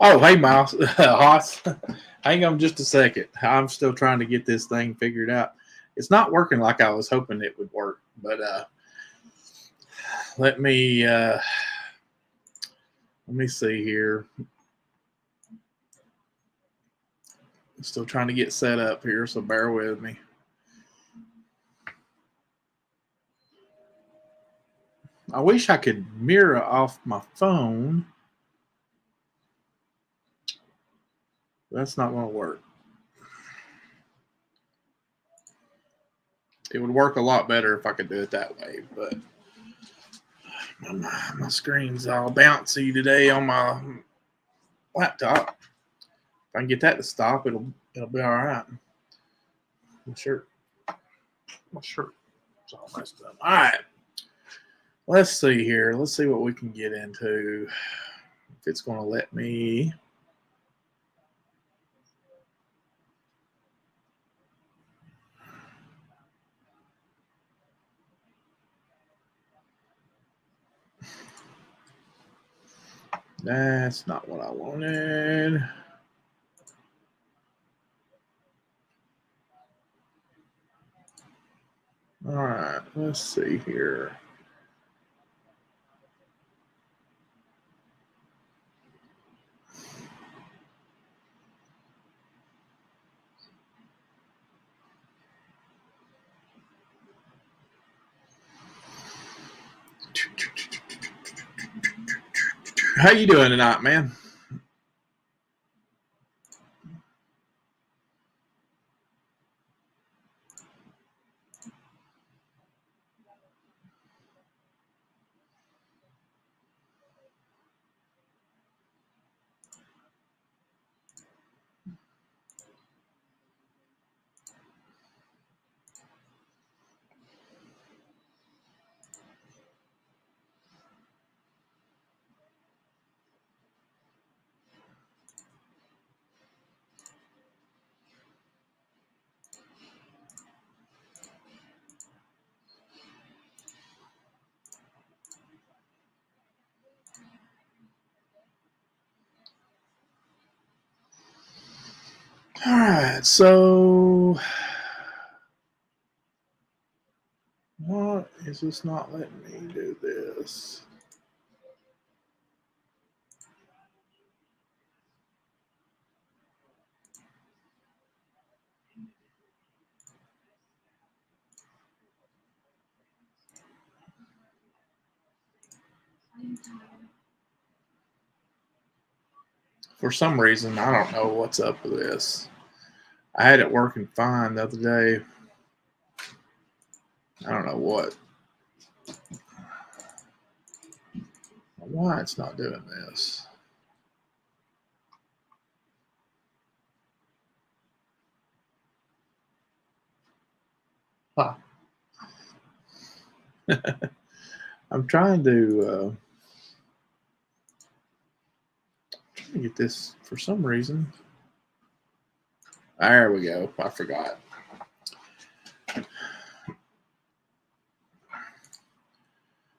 Oh, hey, Miles. Hoss. Hang on just a second. I'm still trying to get this thing figured out. It's not working like I was hoping it would work, but let me see here. I'm still trying to get set up here, so bear with me. I wish I could mirror off my phone. That's not going to work. It would work a lot better if I could do it that way, but my screen's all bouncy today on my laptop. If I can get that to stop, it'll be all right. My shirt's all messed up. All right. Let's see here. Let's see what we can get into. If it's going to let me. That's not what I wanted. All right, let's see here. How you doing tonight, man? All right, so what is this not letting me do this? For some reason, I don't know what's up with this. I had it working fine the other day. I don't know what. Why it's not doing this. Huh. I'm trying to get this for some reason. There we go. I forgot.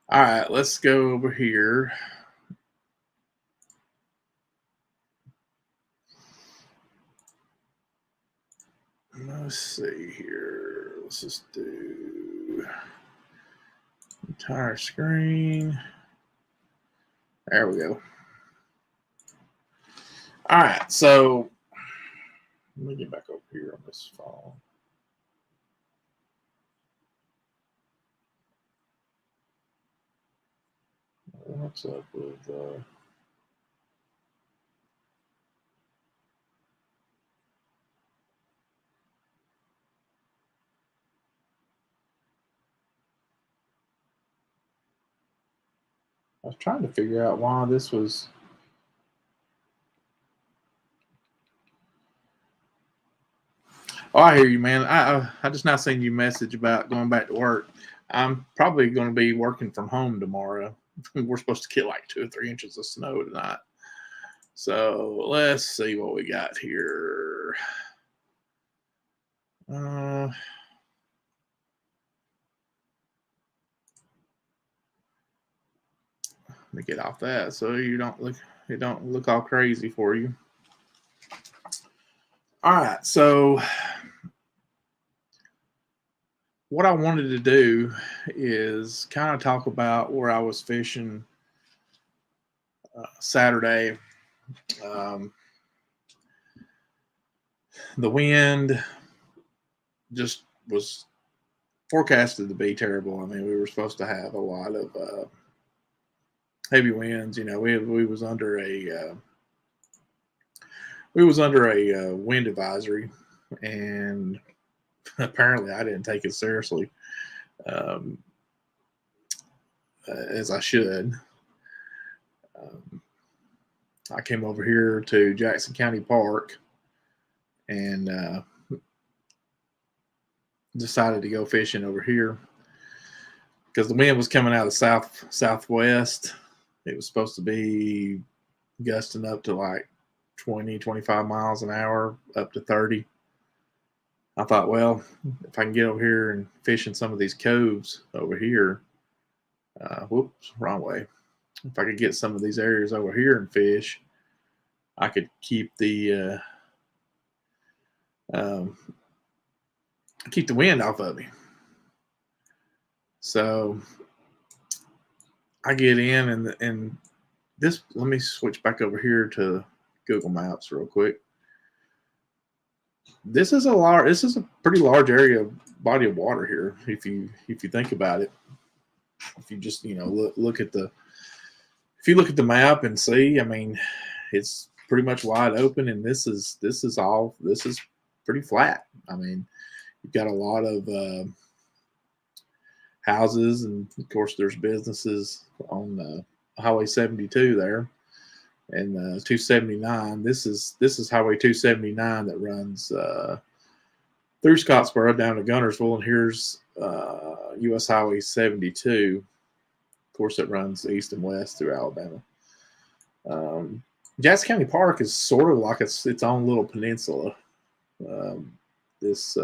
All right, let's go over here. Let's see here. Let's just do entire screen. There we go. All right, so let me get back over here on this phone. What's up with I was trying to figure out why this was. Oh, I hear you, man. I just now seen you message about going back to work. I'm probably going to be working from home tomorrow. We're supposed to get like 2 or 3 inches of snow tonight. So let's see what we got here. Let me get off that so you don't look. it don't look all crazy for you. All right, so what I wanted to do is kind of talk about where I was fishing Saturday. The wind just was forecasted to be terrible. I mean, we were supposed to have a lot of heavy winds. You know, we was under a wind advisory, and apparently I didn't take it seriously as I should. I came over here to Jackson County Park and decided to go fishing over here because the wind was coming out of the southwest. It was supposed to be gusting up to like 20, 25 miles an hour, up to 30. I thought, well, if I can get over here and fish in some of these coves over here, whoops, wrong way. If I could get some of these areas over here and fish, I could keep the wind off of me. So I get in and this. Let me switch back over here to Google Maps real quick. This is a pretty large area body of water here. If you think about it, if you just look at the map and see, I mean, it's pretty much wide open, and this is pretty flat. I mean, you've got a lot of houses, and of course there's businesses on Highway 72 there, and 279. This is Highway 279 that runs through Scottsboro down to Guntersville, and here's U.S. Highway 72. Of course, it runs east and west through Alabama. Jackson County Park is sort of like its own little peninsula. This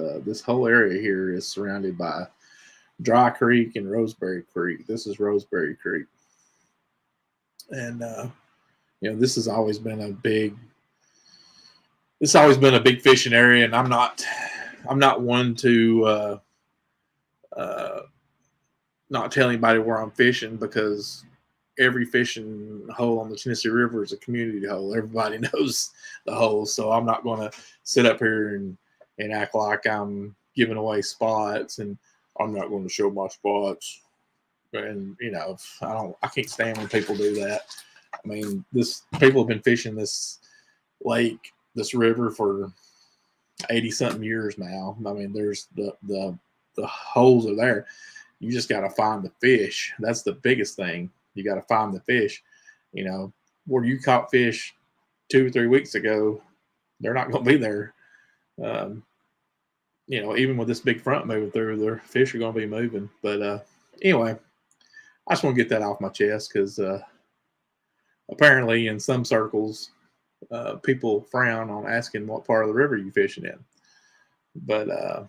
whole area here is surrounded by Dry Creek and Rosemary Creek. This is Rosemary Creek, and this has always been a big fishing area. And I'm not one to not tell anybody where I'm fishing, because every fishing hole on the Tennessee River is a community hole. Everybody knows the holes, so I'm not going to sit up here and act like I'm giving away spots, and I'm not going to show my spots. And I can't stand when people do that. I mean, people have been fishing this lake, this river, for 80-something years now. I mean, there's the holes are there. You just got to find the fish. That's the biggest thing. You got to find the fish. Where you caught fish 2 or 3 weeks ago, they're not going to be there. Even with this big front moving through, their fish are going to be moving. But anyway, I just want to get that off my chest, because apparently in some circles, people frown on asking what part of the river you're fishing in. But I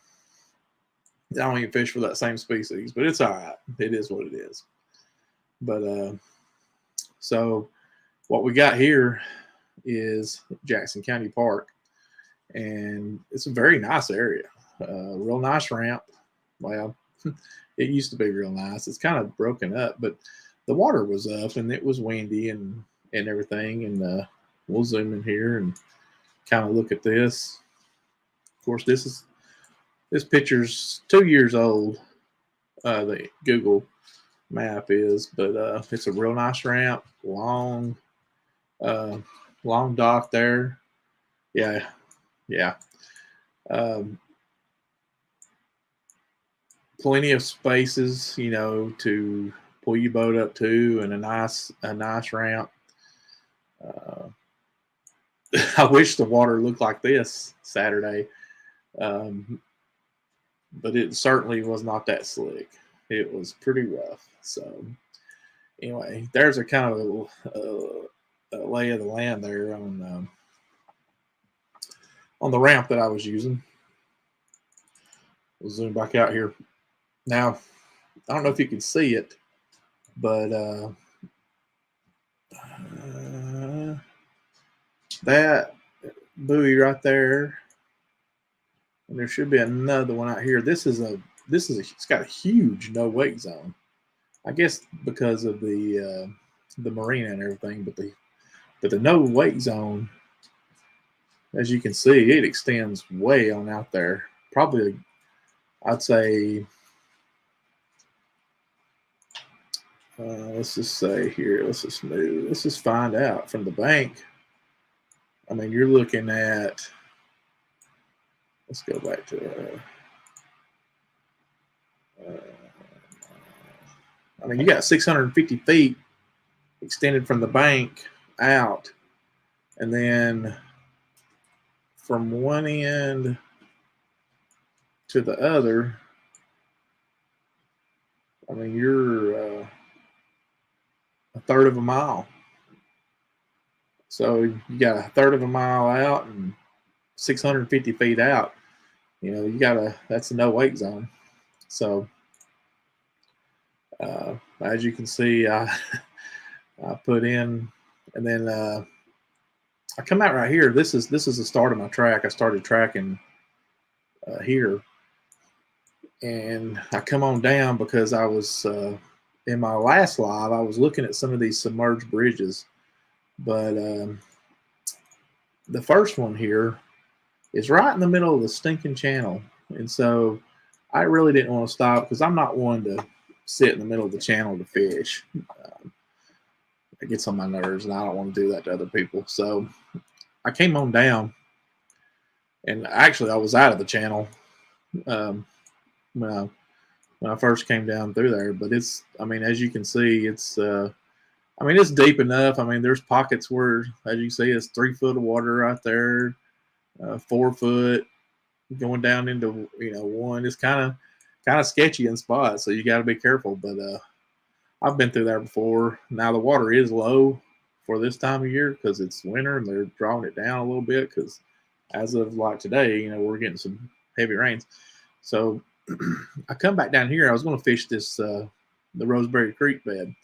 don't even fish for that same species, but it's all right. It is what it is. But so what we got here is Jackson County Park, and it's a very nice area. Real nice ramp. Well, it used to be real nice. It's kind of broken up, but the water was up and it was windy and everything. And we'll zoom in here and kind of look at this. Of course, this picture's 2 years old. The Google map is, but it's a real nice ramp, long dock there. Yeah. Plenty of spaces, to pull your boat up to, and a nice ramp. I wish the water looked like this Saturday, but it certainly was not that slick. It was pretty rough. So anyway, there's a kind of a lay of the land there on the ramp that I was using. We'll zoom back out here. Now, I don't know if you can see it, but that buoy right there, and there should be another one out here. It's got a huge no wake zone. I guess because of the marina and everything, but the no wake zone, as you can see, it extends way on out there. Probably, I'd say, let's just say here, let's just find out from the bank. I mean, you're looking at, let's go back to, I mean, you got 650 feet extended from the bank out, and then from one end to the other, I mean, you're a third of a mile. So you got a third of a mile out and 650 feet out. You know, that's a no wake zone. So as you can see, I put in, and then I come out right here. This is the start of my track. I started tracking here, and I come on down because I was in my last live, I was looking at some of these submerged bridges, but the first one here is right in the middle of the stinking channel, and so I really didn't want to stop because I'm not one to sit in the middle of the channel to fish. It gets on my nerves, and I don't want to do that to other people. So I came on down, and actually I was out of the channel when I first came down through there. But it's, I mean, as you can see, it's I mean, it's deep enough. I mean, there's pockets where, as you see, it's 3 foot of water right there, 4 foot, going down into, you know, 1. It's kind of sketchy in spots, so you got to be careful. But I've been through there before. Now the water is low for this time of year because it's winter and they're drawing it down a little bit because as of like today, you know, we're getting some heavy rains. So I come back down here. I was going to fish this the Rosemary Creek bed,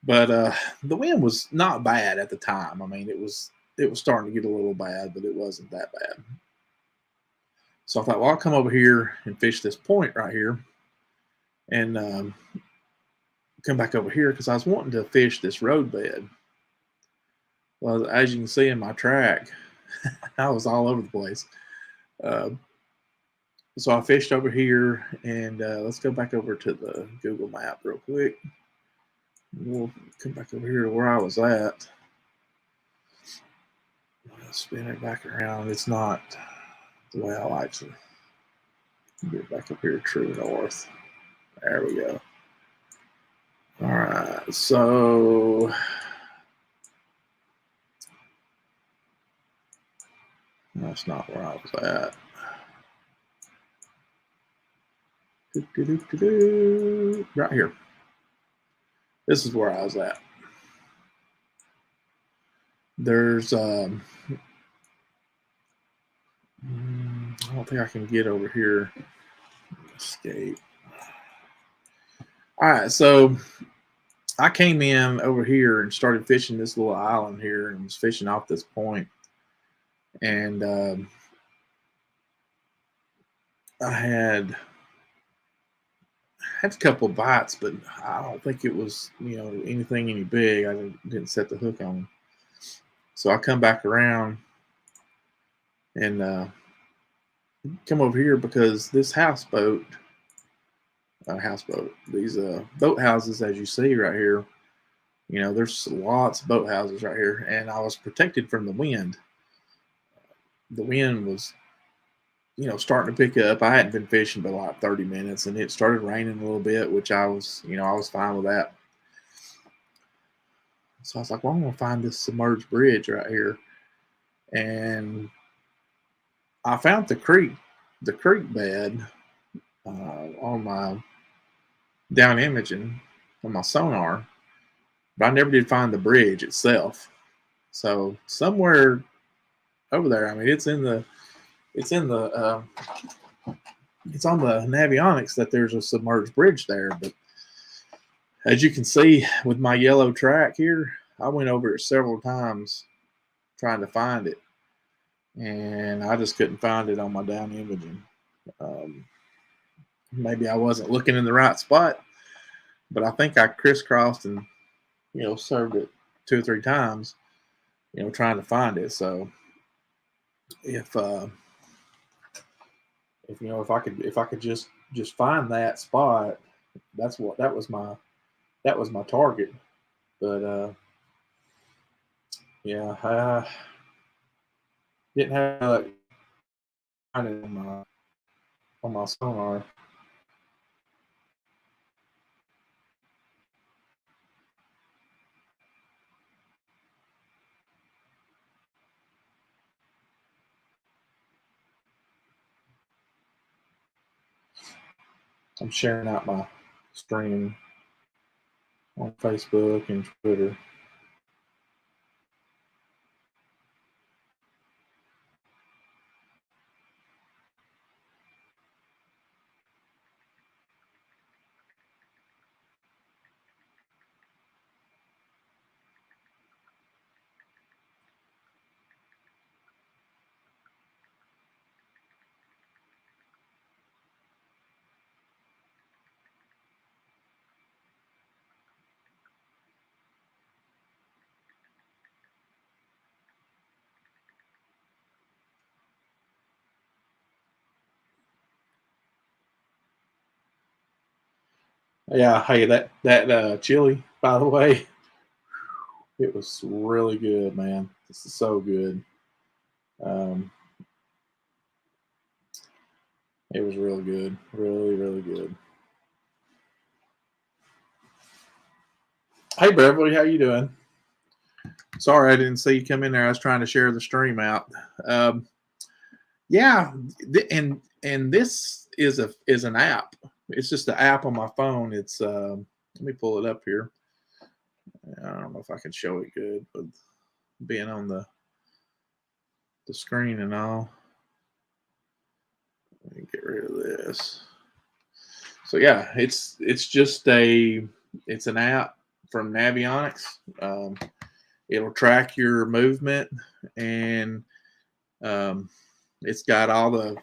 but the wind was not bad at the time. I mean, it was starting to get a little bad, but it wasn't that bad. So I thought, well, I'll come over here and fish this point right here, and come back over here because I was wanting to fish this road bed. Well, as you can see in my track, I was all over the place. So I fished over here, and let's go back over to the Google map real quick. We'll come back over here to where I was at. Spin it back around. It's not the way I like to. Get back up here, true north. There we go. All right, so that's not where I was at. Right here. This is where I was at. There's I don't think I can get over here. Escape. All right, so I came in over here and started fishing this little island here and was fishing off this point. And I had a couple of bites, but I don't think it was, you know, anything any big. I didn't set the hook on. So I come back around and come over here because this houseboat, these boat houses, as you see right here, you know, there's lots of boat houses right here, and I was protected from the wind. The wind was, you know, starting to pick up. I hadn't been fishing but like 30 minutes, and it started raining a little bit, which I was, you know, I was fine with that. So I was like, well, I'm going to find this submerged bridge right here. And I found the creek bed on my down imaging on my sonar, but I never did find the bridge itself. So somewhere over there, I mean, it's on the Navionics that there's a submerged bridge there. But as you can see with my yellow track here, I went over it several times trying to find it, and I just couldn't find it on my down imaging. Maybe I wasn't looking in the right spot, but I think I crisscrossed and served it 2 or 3 times, trying to find it. So if I could just find that spot, that was my target. But yeah, I didn't have find it on my sonar. I'm sharing out my stream on Facebook and Twitter. Yeah, hey, that chili, by the way, it was really good, man. This is so good. Um, it was really good, really, really good. Hey, Beverly, how you doing? Sorry, I didn't see you come in there. I was trying to share the stream out. Yeah, and this is an app. It's just an app on my phone. It's let me pull it up here. I don't know if I can show it good, but being on the screen and all. Let me get rid of this. So yeah, it's just it's an app from Navionics. It'll track your movement, and it's got all the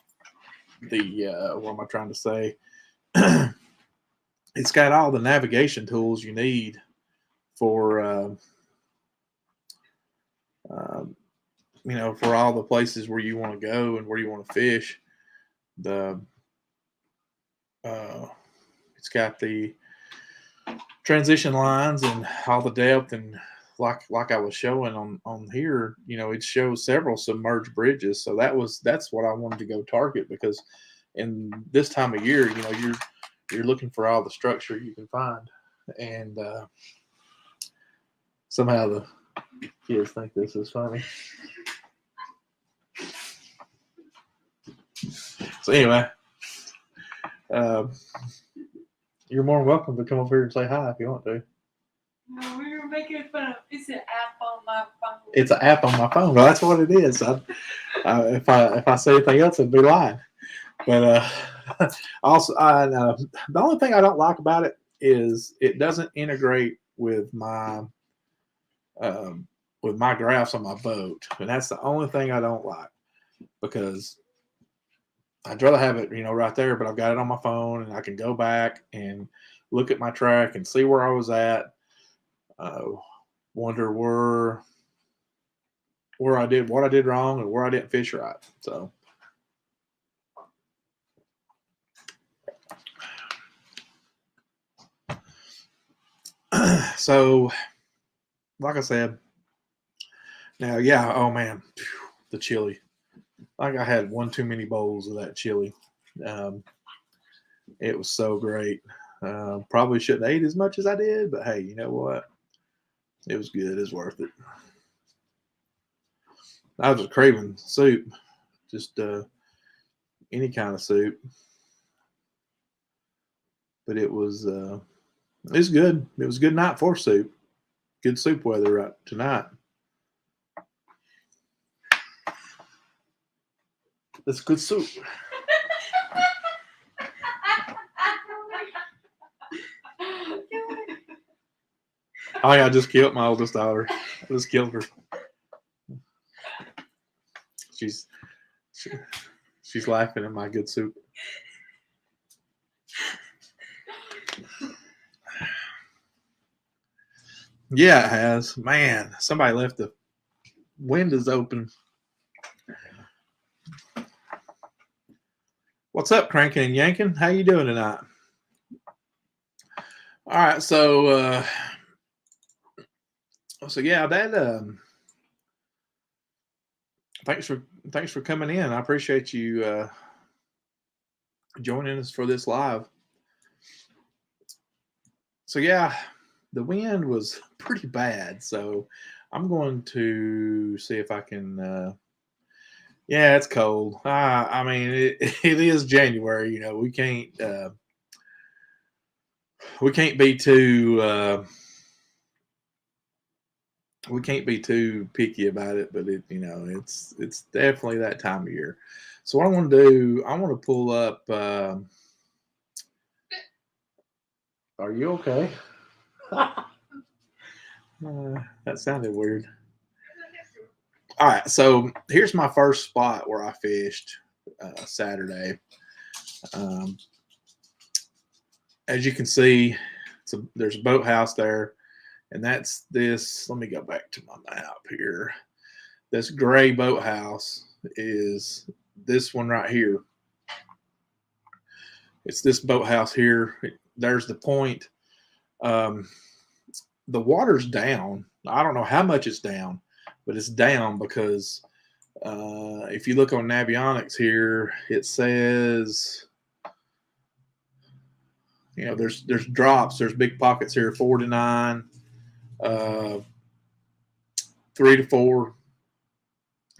what am I trying to say? It's got all the navigation tools you need for for all the places where you want to go and where you want to fish. It's got the transition lines and all the depth, and like I was showing on here, it shows several submerged bridges. So that's what I wanted to go target, because in this time of year, you're looking for all the structure you can find, and somehow the kids think this is funny. So anyway, you're more than welcome to come over here and say hi if you want to. No, we were making fun of. It's an app on my phone. It's an app on my phone. Well, that's what it is. If I say anything else, it'd be lying. But also, the only thing I don't like about it is it doesn't integrate with my graphs on my boat, and that's the only thing I don't like, because I'd rather have it, right there, but I've got it on my phone, and I can go back and look at my track and see where I was at. Wonder where I did what I did wrong and where I didn't fish right. So like I said, now, yeah, oh man, the chili. Like, I had one too many bowls of that chili. It was so great. Probably shouldn't have ate as much as I did, but hey, you know what? It was good. It's worth it. I was just craving soup, just any kind of soup. But it's good. It was a good night for soup. Good soup weather right tonight. It's good soup. Oh yeah, I just killed my oldest daughter. I just killed her. She's she's laughing at my good soup. Yeah, it has. Man, somebody left the windows open. What's up, cranking and yanking? How you doing tonight? All right, so yeah, that thanks for coming in. I appreciate you joining us for this live. So yeah, the wind was pretty bad. So I'm going to see if I can. Yeah, it's cold. I mean, it is January. You know, we can't be too. We can't be too picky about it, but it's definitely that time of year. So what I want to do, I want to pull up. Are you okay? That sounded weird. All right, so here's my first spot where I fished Saturday. As you can see, there's a boathouse there, and that's this. Let me go back to my map here. This gray boathouse is this one right here. It's this boathouse here. There's the point. The water's down. I don't know how much it's down, but it's down because if you look on Navionics here, it says, there's drops. There's big pockets here, 4 to 9, 3 to 4,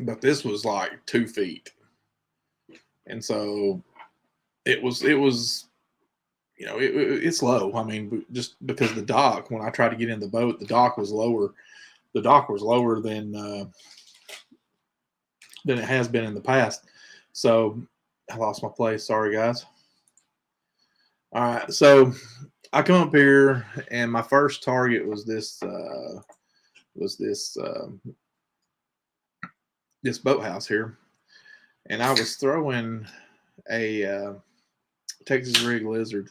but this was like 2 feet, and so it's low. I mean, just because the dock, when I tried to get in the boat, the dock was lower. The dock was lower than it has been in the past. So I lost my place. Sorry, guys. All right, so I come up here, and my first target was this this boathouse here, and I was throwing a Texas rig lizard,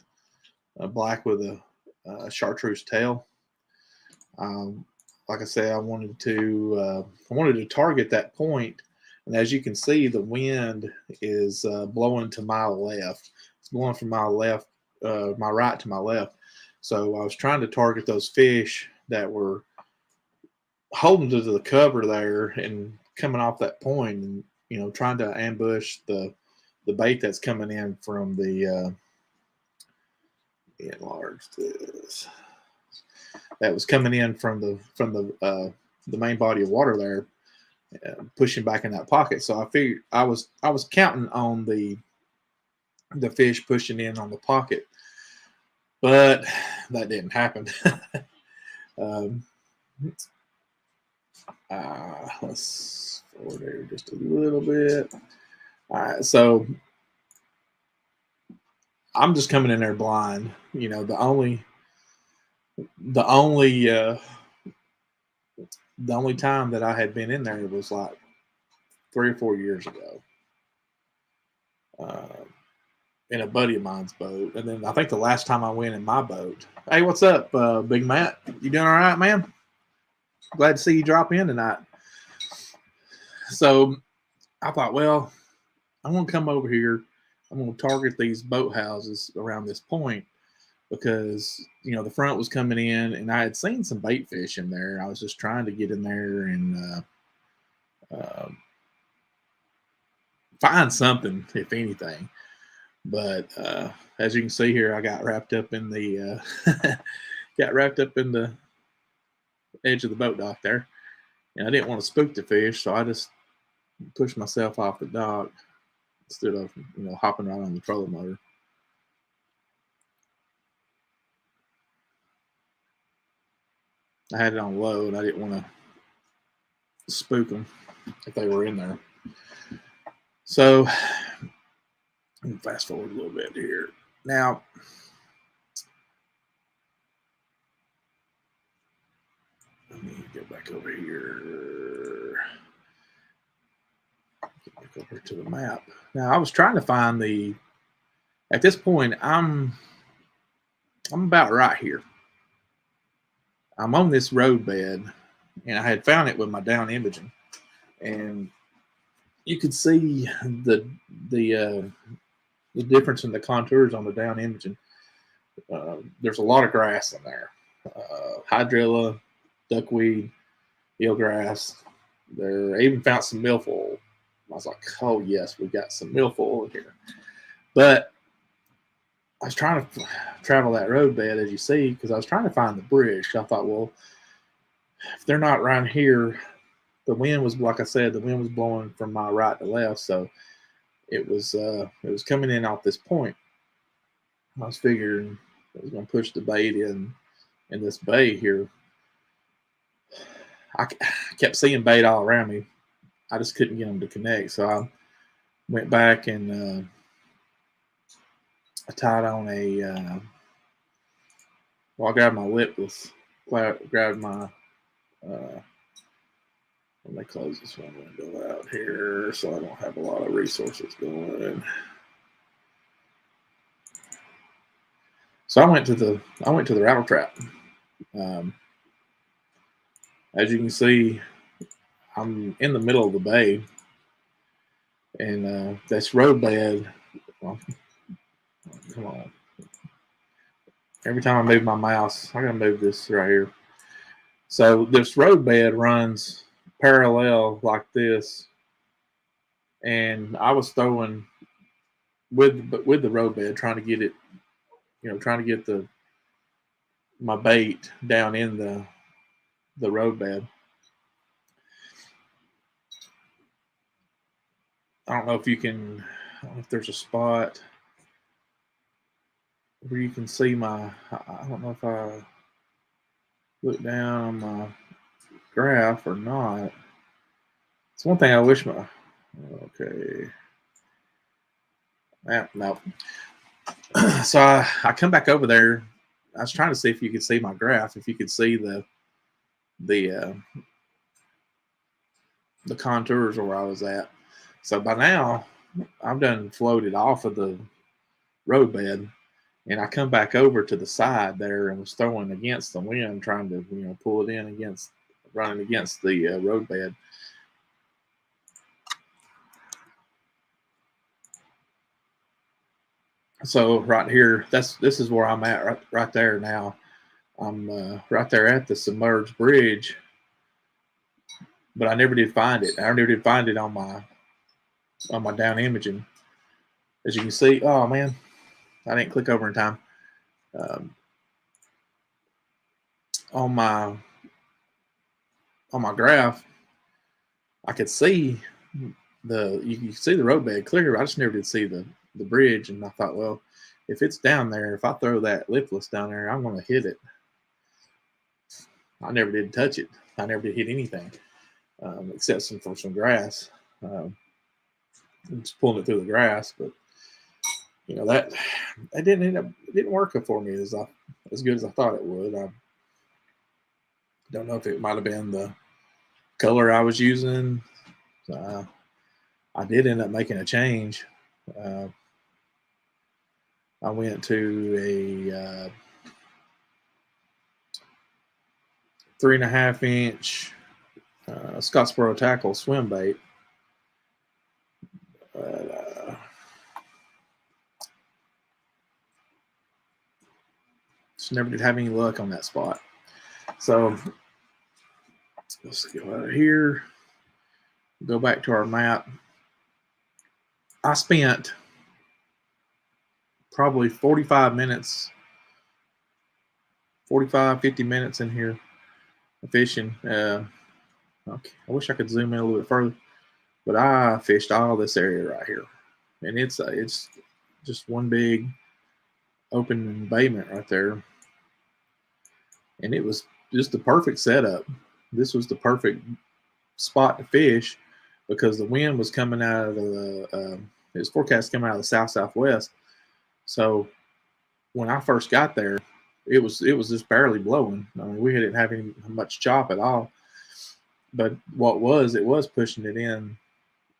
black with a chartreuse tail. Like I said, I wanted to target that point, and as you can see, the wind is blowing to my left. It's blowing from my left, my right to my left. So I was trying to target those fish that were holding to the cover there and coming off that point, and trying to ambush the bait that's coming in from the enlarge this. That was coming in from the main body of water there, pushing back in that pocket. So I figured I was counting on the fish pushing in on the pocket, but that didn't happen. Let's forward there just a little bit. All right, so I'm just coming in there blind. The only time that I had been in there was like 3 or 4 years ago, in a buddy of mine's boat, and then I think the last time I went in my boat. Hey, what's up, Big Matt? You doing all right, man? Glad to see you drop in tonight. So I thought, well, I'm going to come over here. I'm going to target these boat houses around this point because, the front was coming in, and I had seen some bait fish in there. I was just trying to get in there and find something, if anything. But as you can see here, I got wrapped up in the edge of the boat dock there, and I didn't want to spook the fish, so I just pushed myself off the dock instead of hopping right on the trolling motor. I had it on low, and I didn't want to spook them if they were in there. So fast forward a little bit here. Now, let me get back over here. back over to the map. Now I was trying to find at this point, I'm about right here. I'm on this road bed, and I had found it with my down imaging, and you could see the difference in the contours on the down imaging. There's a lot of grass in there, hydrilla, duckweed, eelgrass. I even found some milfoil. I was like, oh yes, we got some milfoil here. But I was trying to travel that road bed, as you see, because I was trying to find the bridge. I thought, well, if they're not around here, the wind was, like I said, the wind was blowing from my right to left, so it was coming in off this point. I was figuring I was going to push the bait in this bay here. I kept seeing bait all around me. I just couldn't get them to connect, so I went back and I tied on I grabbed my lipless, grabbed my, let me close this one window out here so I don't have a lot of resources going. So I went to the rattle trap. As you can see, I'm in the middle of the bay, and this road bed. Well, come on. Every time I move my mouse, I gotta move this right here. So this road bed runs parallel like this, and I was throwing with the road bed, trying to get it, trying to get my bait down in the road bed. I don't know if if there's a spot where you can see I don't know if I look down on my graph or not. It's one thing I wish okay. No. So I come back over there. I was trying to see if you could see my graph, if you could see the contours where I was at. So by now, I'm done floated off of the road bed, and I come back over to the side there and was throwing against the wind, trying to pull it in running against the road bed. So right here, this is where I'm at right there now. I'm right there at the submerged bridge, but I never did find it. I never did find it on my down imaging. As you can see, oh man, I didn't click over in time. On my graph, I could see you can see the roadbed clear. I just never did see the bridge, and I thought, well, if it's down there, if I throw that lipless down there, I'm going to hit it. I never did touch it. I never did hit anything except for some grass. I'm just pulling it through the grass, but that didn't work for me as good as I thought it would. I don't know if it might have been the color I was using. I did end up making a change. I went to a 3.5 inch Scottsboro tackle swim bait. Just never did have any luck on that spot. So let's go out of here. Go back to our map. I spent probably 45 minutes, 50 minutes in here fishing. Okay. I wish I could zoom in a little bit further, but I fished all this area right here, and it's just one big open embayment right there, and it was just the perfect setup. This was the perfect spot to fish because the wind was coming out of it was forecast coming out of the southwest. So when I first got there, it was just barely blowing. I mean, we didn't have much chop at all. But it was pushing it in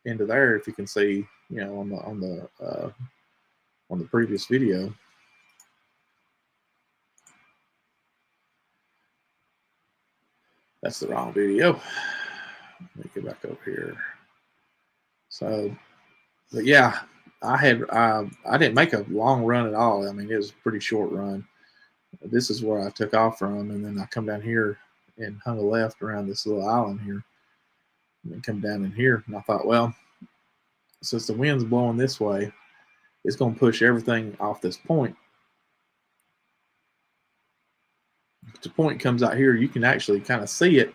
into there. If you can see, on the previous video. That's the wrong video. Let me get back over here. So, but yeah, I didn't make a long run at all. I mean, it was a pretty short run. This is where I took off from, and then I come down here and hung a left around this little island here, and then come down in here. And I thought, well, since the wind's blowing this way, it's going to push everything off this point. The point comes out here, you can actually kind of see it,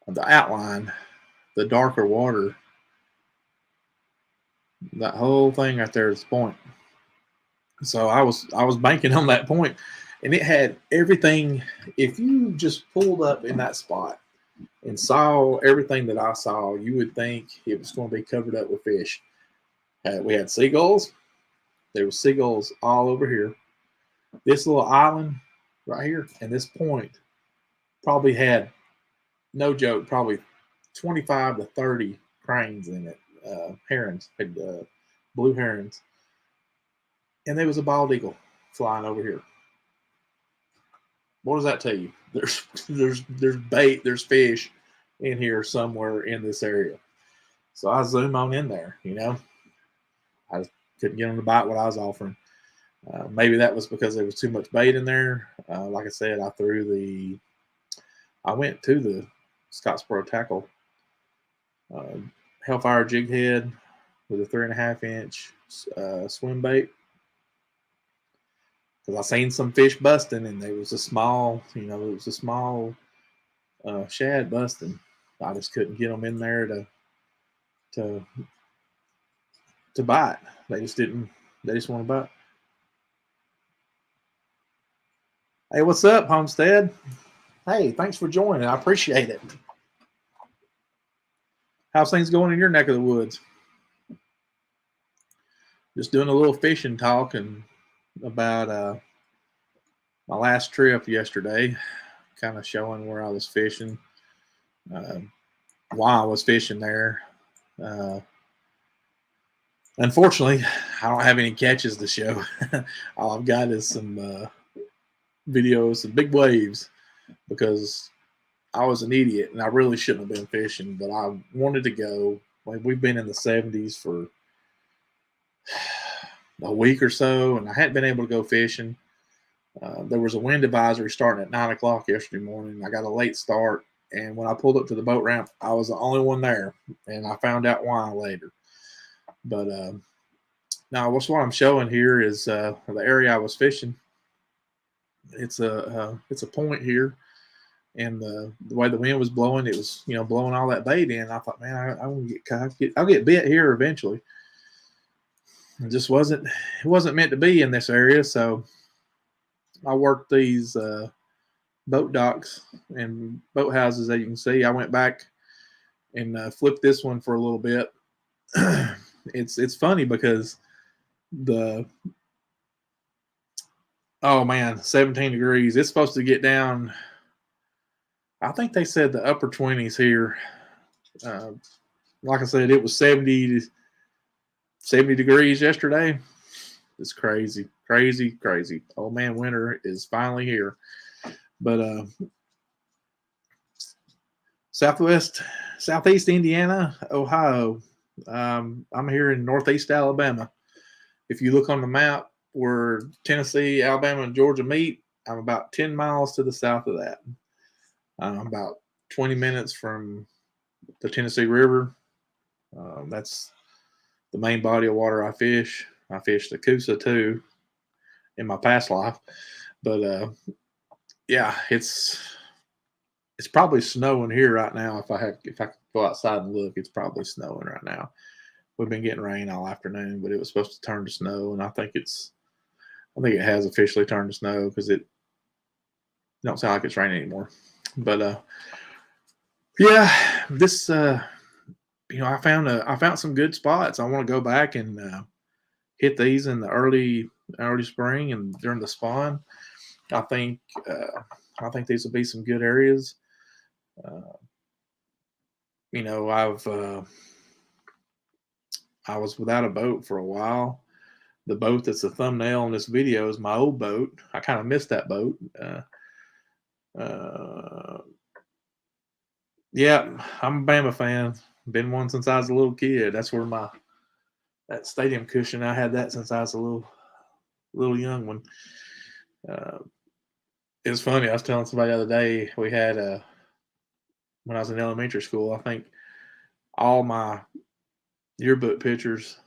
the outline, the darker water. That whole thing right there is the point. So I was banking on that point, and it had everything. If you just pulled up in that spot and saw everything that I saw, you would think it was going to be covered up with fish. We had seagulls. There were seagulls all over here. This little island right here and this point probably had, no joke, probably 25 to 30 cranes in it. Herons, blue herons. And there was a bald eagle flying over here. What does that tell you? There's bait, there's fish in here somewhere in this area. So I zoom on in there, I just couldn't get them to bite what I was offering. Maybe that was because there was too much bait in there. Like I said, I went to the Scottsboro Tackle Hellfire jig head with a 3.5 inch swim bait, because I seen some fish busting, and there was a small, shad busting. I just couldn't get them in there to bite. They just didn't. They just want to bite. Hey, what's up, Homestead? Hey, thanks for joining. I appreciate it. How's things going in your neck of the woods? Just doing a little fishing talk and about my last trip yesterday, kind of showing where I was fishing, why I was fishing there. Unfortunately, I don't have any catches to show. All I've got is some videos of big waves, because I was an idiot and I really shouldn't have been fishing, but I wanted to go. Like, we've been in the 70s for a week or so, and I hadn't been able to go fishing. There was a wind advisory starting at 9 o'clock yesterday morning. I got a late start, and when I pulled up to the boat ramp, I was the only one there, and I found out why later. But now, what I'm showing here is the area I was fishing. It's a point here, and the way the wind was blowing, it was blowing all that bait in. I thought, man, I'll get bit here eventually. It just wasn't meant to be in this area. So I worked these boat docks and boat houses, as you can see. I went back and flipped this one for a little bit. It's funny because oh man, 17 degrees. It's supposed to get down, I think they said the upper 20s here. Like I said, it was 70 degrees yesterday. It's crazy. Old man winter is finally here. But southeast Indiana, Ohio. I'm here in northeast Alabama. If you look on the map where Tennessee, Alabama, and Georgia meet, I'm about 10 miles to the south of that. I'm about 20 minutes from the Tennessee River. That's the main body of water I fish. I fished the Coosa too in my past life. But yeah, it's probably snowing here right now. If I could go outside and look, it's probably snowing right now. We've been getting rain all afternoon, but it was supposed to turn to snow, and I think it has officially turned to snow, because it don't sound like it's raining anymore. But yeah, this I found some good spots. I want to go back and hit these in the early spring and during the spawn. I think these will be some good areas. I've I was without a boat for a while. The boat that's the thumbnail in this video is my old boat. I kind of missed that boat. Uh, yeah, I'm a Bama fan. Been one since I was a little kid. That's where that stadium cushion, I had that since I was a little young one. It was funny. I was telling somebody the other day, we had when I was in elementary school, I think all my yearbook pictures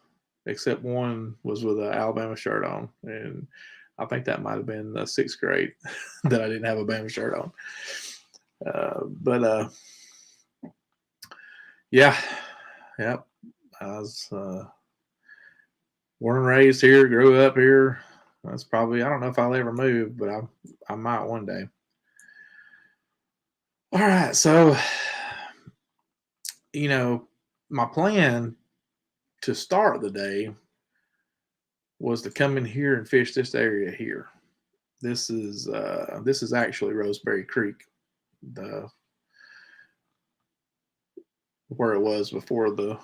except one was with an Alabama shirt on, and I think that might have been the sixth grade that I didn't have a Bama shirt on. But yeah, yep. I was born and raised here, grew up here. That's probably, I don't know if I'll ever move, but I might one day. All right, so my plan to start the day was to come in here and fish this area here. This is actually Rosemary Creek, where it was before the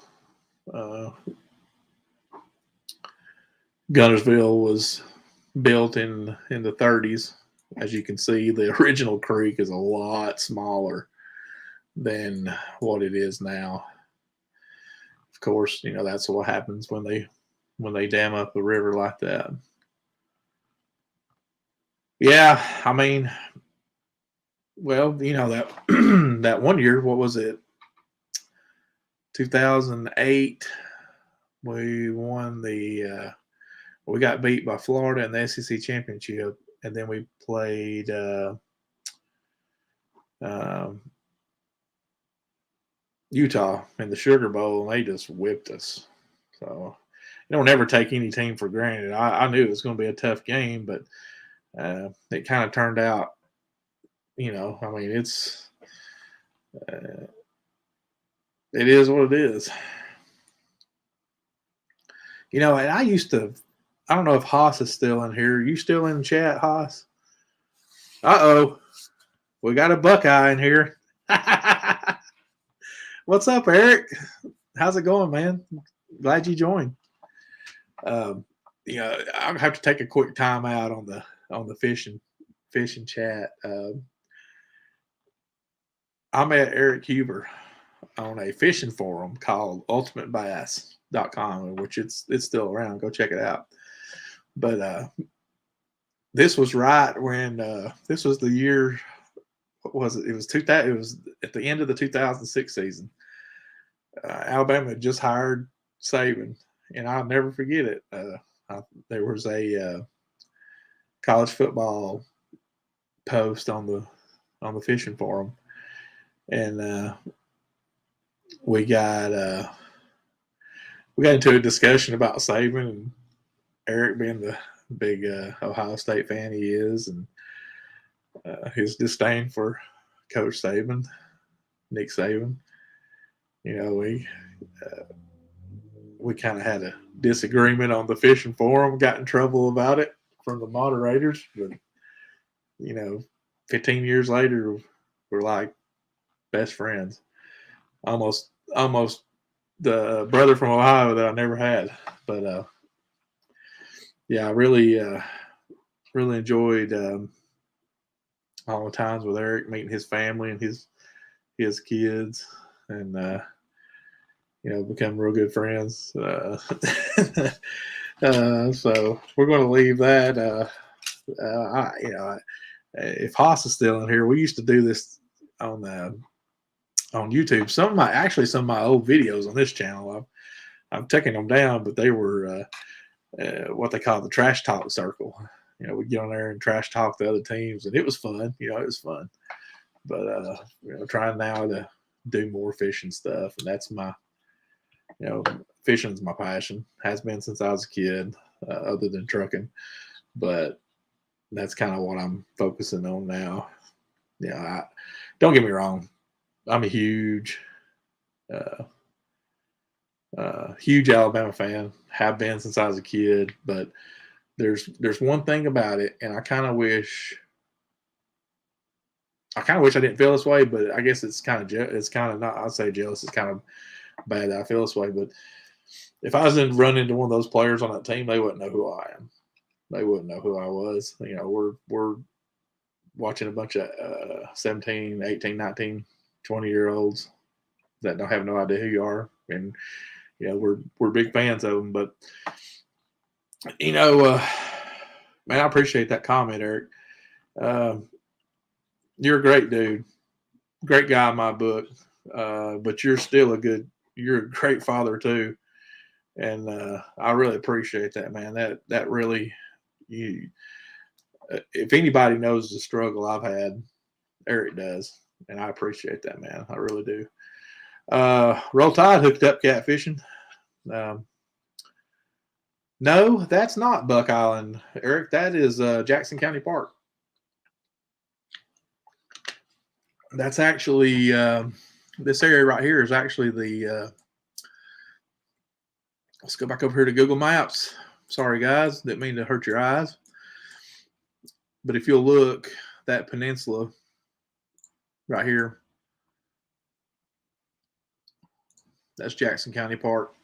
Guntersville was built in the 30s. As you can see, the original creek is a lot smaller than what it is now. Of course, that's what happens when they dam up a river like that. Yeah, I mean, well, that that one year, what was it? 2008, we won we got beat by Florida in the SEC championship, and then we played Utah in the Sugar Bowl, and they just whipped us. So don't never take any team for granted. I knew it was going to be a tough game, but it kind of turned out, I mean, it is what it is. And I don't know if Haas is still in here. Are you still in chat, Haas? Uh-oh. We got a Buckeye in here. What's up, Eric? How's it going, man? Glad you joined. I'll have to take a quick time out on the fishing chat. I met Eric Huber on a fishing forum called ultimatebass.com, which it's still around. Go check it out. But this was right when this was the year. What was it? It was it was at the end of the 2006 season. Alabama had just hired Saban, and I'll never forget it. There was a college football post on the fishing forum, and we got into a discussion about Saban, and Eric being the big Ohio State fan he is, and his disdain for Coach Saban, Nick Saban. We kind of had a disagreement on the fishing forum, got in trouble about it from the moderators, but 15 years later, we're like best friends. Almost the brother from Ohio that I never had. But yeah, I really enjoyed all the times with Eric, meeting his family and his kids, and become real good friends. So we're going to leave that. If Haas is still in here, we used to do this on YouTube. Some of my old videos on this channel, I'm taking them down, but they were what they call the trash talk circle. We get on there and trash talk the other teams, and it was fun. It was fun. But trying now to do more fishing stuff, and that's my fishing's my passion. Has been since I was a kid, other than trucking. But that's kind of what I'm focusing on now. Don't get me wrong. I'm a huge Alabama fan. Have been since I was a kid. But there's one thing about it, and I kind of wish I didn't feel this way. But I guess it's kind of not. I'd say jealous is kind of bad that I feel this way. But if I was in run into one of those players on that team, they wouldn't know who I am. They wouldn't know who I was. You know, we're watching a bunch of 17, 18, 19, 20-year-olds that don't have no idea who you are. And, you know, we're big fans of them. But, you know, man, I appreciate that comment, Eric. You're a great dude. Great guy in my book. But you're still you're a great father too. And I really appreciate that, man. That really, if anybody knows the struggle I've had, Eric does. And I appreciate that, man. I really do. Roll Tide hooked up catfishing. No, that's not Buck Island, Eric. That is Jackson County Park. That's actually this area right here is actually the. Let's go back over here to Google Maps. Sorry, guys, didn't mean to hurt your eyes. But if you'll look, that peninsula right here, that's Jackson County Park.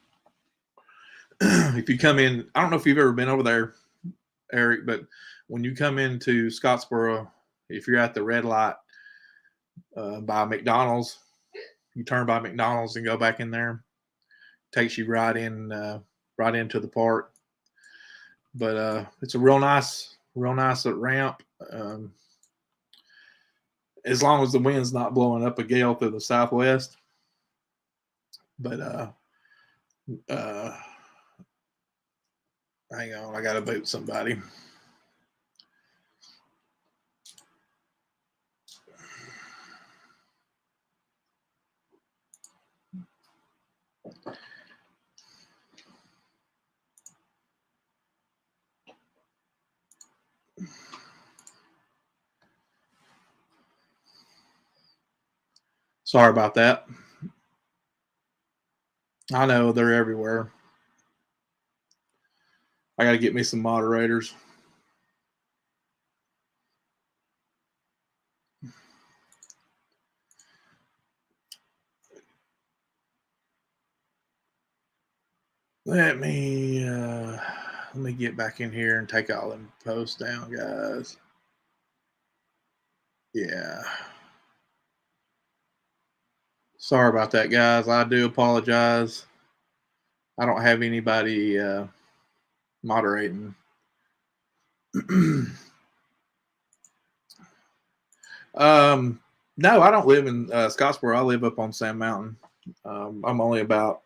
If you come in, I don't know if you've ever been over there, Eric, but when you come into Scottsboro, if you're at the red light by McDonald's, you turn by McDonald's and go back in there. Takes you right into the park. But it's a real nice ramp. As long as the wind's not blowing up a gale through the southwest. But hang on, I gotta boot somebody. Sorry about that. I know they're everywhere. I got to get me some moderators. Let me get back in here and take all them posts down, guys. Yeah. Sorry about that, guys. I do apologize. I don't have anybody moderating. No, I don't live in Scottsboro. I live up on Sand Mountain. I'm only about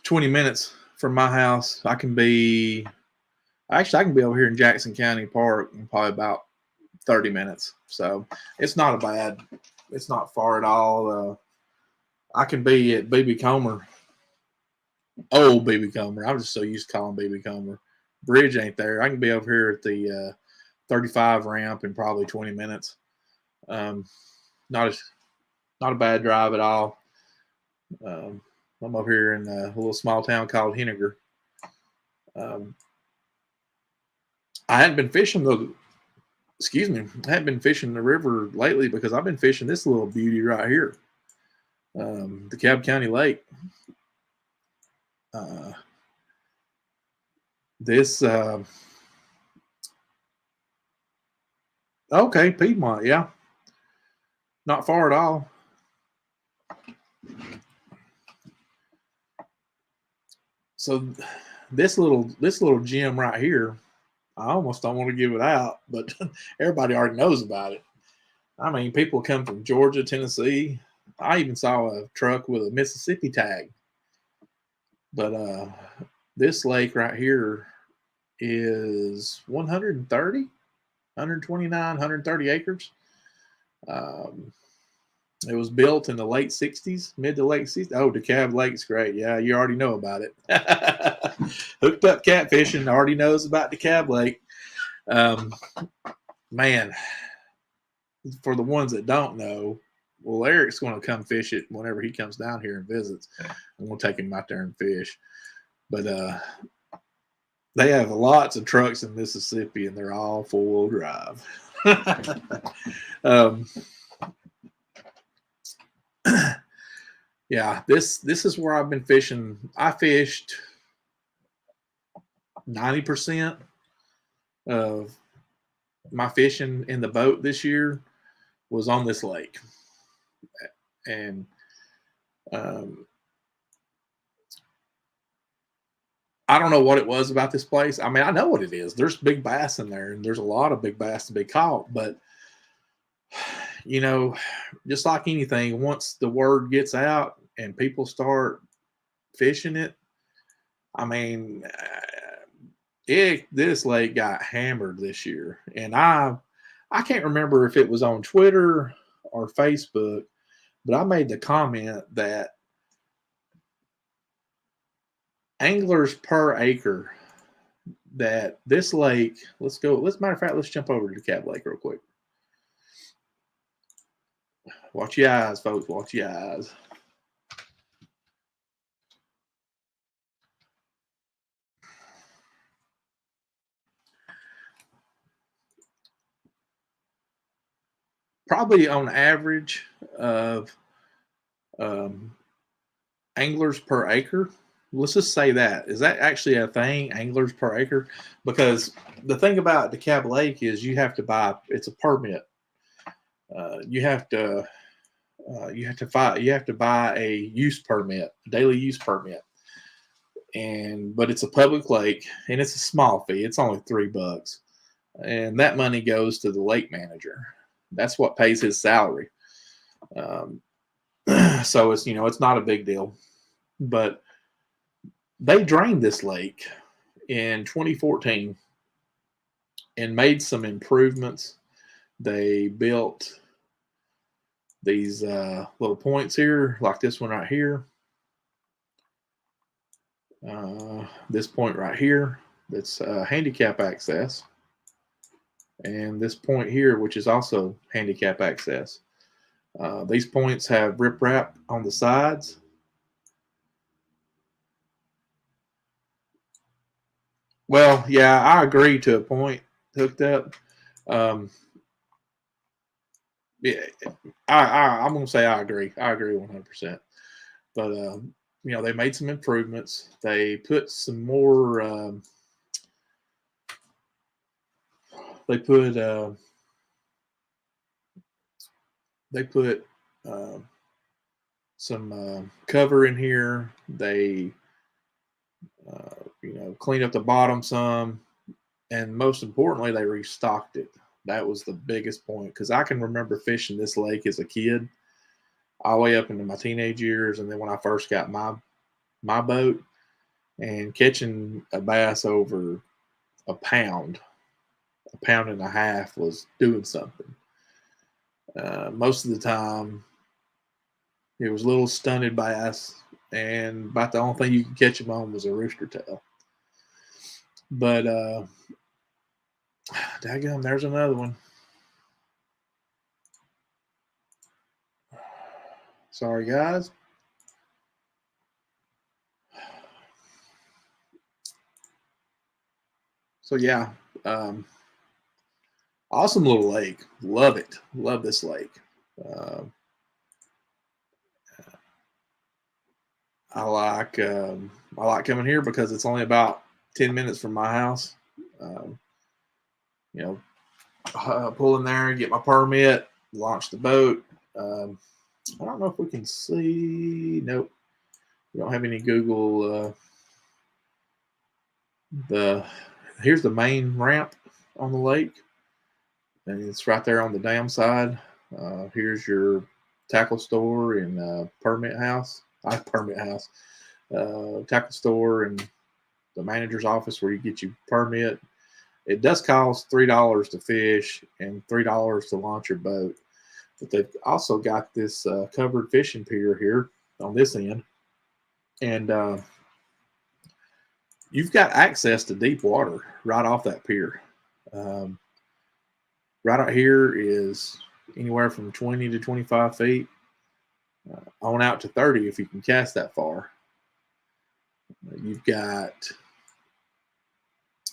20 minutes from my house. I can be over here in Jackson County Park in probably about 30 minutes. So it's not it's not far at all. I can be at BB Comer. Old BB Comer. I'm just so used to calling BB Comer. Bridge ain't there. I can be over here at the 35 ramp in probably 20 minutes. Not a bad drive at all. I'm over here in a little small town called Henniger. I hadn't been fishing I hadn't been fishing the river lately because I've been fishing this little beauty right here. The DeKalb County Lake. Okay, Piedmont, yeah. Not far at all. So this little gem right here, I almost don't want to give it out, but everybody already knows about it. I mean, people come from Georgia, Tennessee. I even saw a truck with a Mississippi tag. But this lake right here is 130, 129, 130 acres. It was built in the late 60s, mid to late 60s. Oh, Dekalb Lake's great. Yeah, you already know about it. Hooked up catfishing, already knows about Dekalb Lake. Man, for the ones that don't know, well, Eric's going to come fish it whenever he comes down here and visits. And we'll take him out there and fish. But they have lots of trucks in Mississippi, and they're all four-wheel drive. Yeah, this is where I've been fishing. I fished 90% of my fishing in the boat this year was on this lake, and um, I don't know what it was about this place. I mean, I know what it is. There's big bass in there, and there's a lot of big bass to be caught. But you know, just like anything, once the word gets out and people start fishing it, I mean, this lake got hammered this year, and I can't remember if it was on Twitter or Facebook, but I made the comment that anglers per acre, that this lake, let's go, let's matter of fact, let's jump over to Dekalb Lake real quick. Watch your eyes, folks, watch your eyes. Probably on average of um, anglers per acre. Let's just say that. Is that actually a thing, anglers per acre? Because the thing about Dekalb Lake is you have to buy, it's a permit. You have to buy a use permit, a daily use permit. But it's a public lake and it's a small fee. It's only $3. And that money goes to the lake manager. That's what pays his salary. Um, so it's, it's not a big deal. But they drained this lake in 2014 and made some improvements. They built these little points here, like this one right here. This point right here, that's handicap access. And this point here, which is also handicap access. These points have riprap on the sides. Well, yeah, I agree to a point hooked up. Yeah, I'm gonna say I agree. I agree 100%. But they made some improvements. They put some more. They put they put uh, some cover in here. They cleaned up the bottom some, and most importantly, they restocked it. That was the biggest point, because I can remember fishing this lake as a kid, all the way up into my teenage years, and then when I first got my boat, and catching a bass over a pound and a half was doing something. Most of the time, it was little stunted bass, and about the only thing you could catch them on was a rooster tail. But daggum, there's another one. Sorry, guys. So yeah, awesome little lake. Love it. Love this lake. I like coming here because it's only about 10 minutes from my house. Um, pull in there, get my permit, launch the boat. I don't know if we can see. Nope, we don't have any Google. Here's the main ramp on the lake, and it's right there on the dam side. Here's your tackle store and permit house. Tackle store and the manager's office where you get your permit. It does cost $3 to fish and $3 to launch your boat, but they've also got this covered fishing pier here on this end, and you've got access to deep water right off that pier. Right out here is anywhere from 20 to 25 feet, on out to 30 if you can cast that far. You've got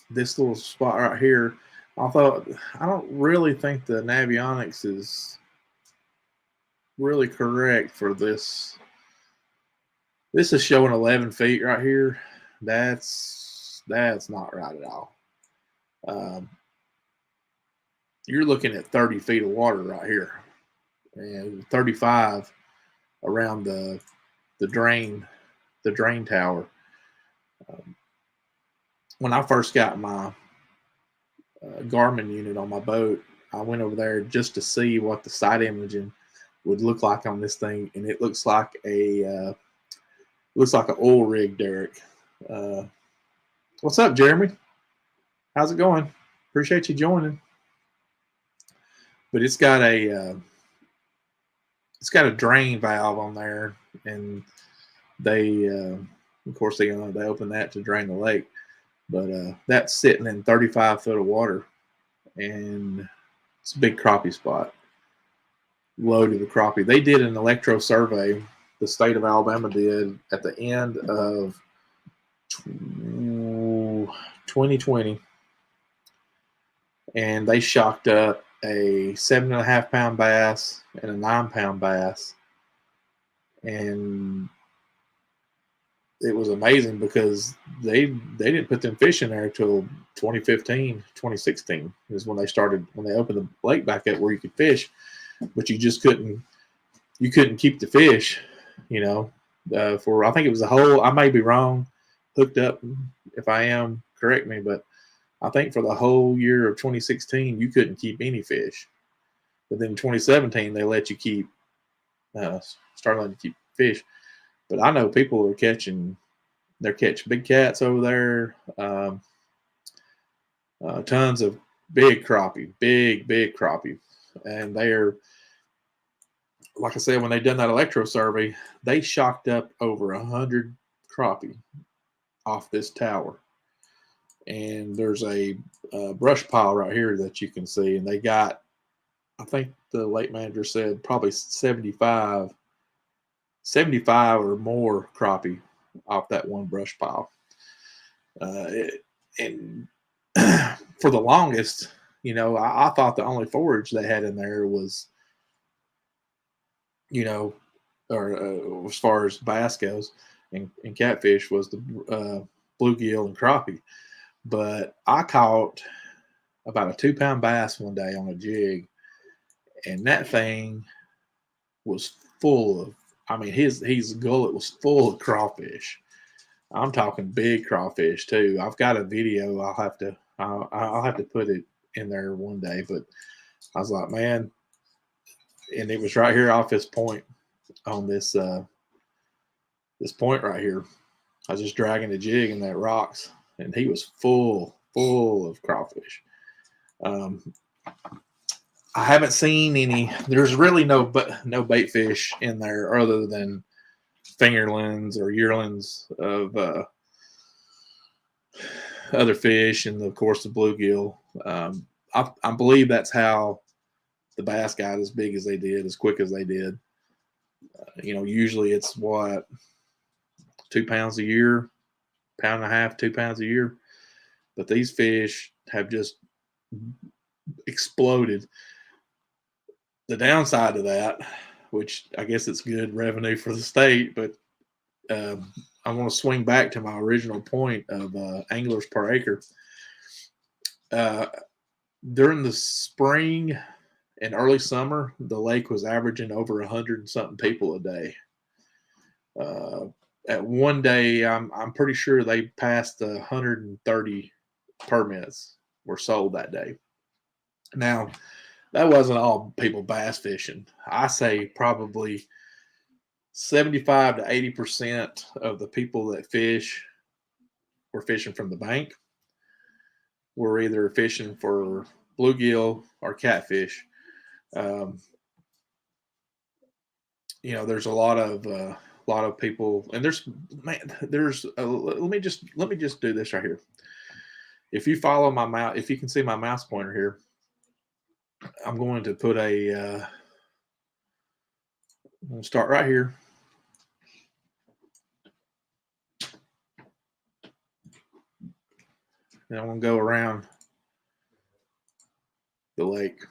this little spot right here. Although I don't really think the navionics is really correct for this This is showing 11 feet right here. That's not right at all. You're looking at 30 feet of water right here, and 35 around the drain tower. When I first got my Garmin unit on my boat, I went over there just to see what the site imaging would look like on this thing, and it looks like an oil rig derrick. What's up, Jeremy? How's it going? Appreciate you joining. But it's got a drain valve on there, and they of course they open that to drain the lake. But that's sitting in 35 foot of water, and it's a big crappie spot, loaded with crappie. They did an electro survey, the state of Alabama did, at the end of 2020, and they shocked up a 7.5 pound bass and a 9 pound bass, and it was amazing because they didn't put them fish in there until 2015, 2016 is when they opened the lake back up where you could fish, but you just couldn't keep the fish, for, I think it was the whole, I may be wrong, hooked up. If I am, correct me, but I think for the whole year of 2016, you couldn't keep any fish. But then in 2017, they let you start letting you keep fish. But I know people are catching big cats over there, tons of big crappie, big crappie. And they're, like I said, when they done that electro survey, they shocked up over 100 crappie off this tower. And there's a brush pile right here that you can see, and they got, I think the lake manager said probably 75 or more crappie off that one brush pile. And for the longest, I thought the only forage they had in there was, or as far as bass goes and catfish, was the bluegill and crappie. But I caught about a 2 pound bass one day on a jig, and that thing was full of, his gullet was full of crawfish. I'm talking big crawfish too. I've got a video. I'll have to put it in there one day. But I was like, man, and it was right here off this point on this point right here. I was just dragging the jig in that rocks, and he was full of crawfish. I haven't seen any. There's really no bait fish in there other than fingerlings or yearlings of other fish, and of course the bluegill. I believe that's how the bass got as big as they did, as quick as they did. Usually it's 2 pounds a year, 1.5 pounds, 2 pounds a year. But these fish have just exploded. The downside of that, which I guess it's good revenue for the state, but I want to swing back to my original point of anglers per acre. During the spring and early summer, the lake was averaging over 100 and something people a day. At one day, I'm pretty sure they passed 130 permits were sold that day. Now, that wasn't all people bass fishing. I say probably 75 to 80% of the people that fish were fishing from the bank, were either fishing for bluegill or catfish. There's a lot of people, and let me just do this right here. If you follow my mouse, if you can see my mouse pointer here, I'm going to put we'll start right here. And I'm going to go around the lake.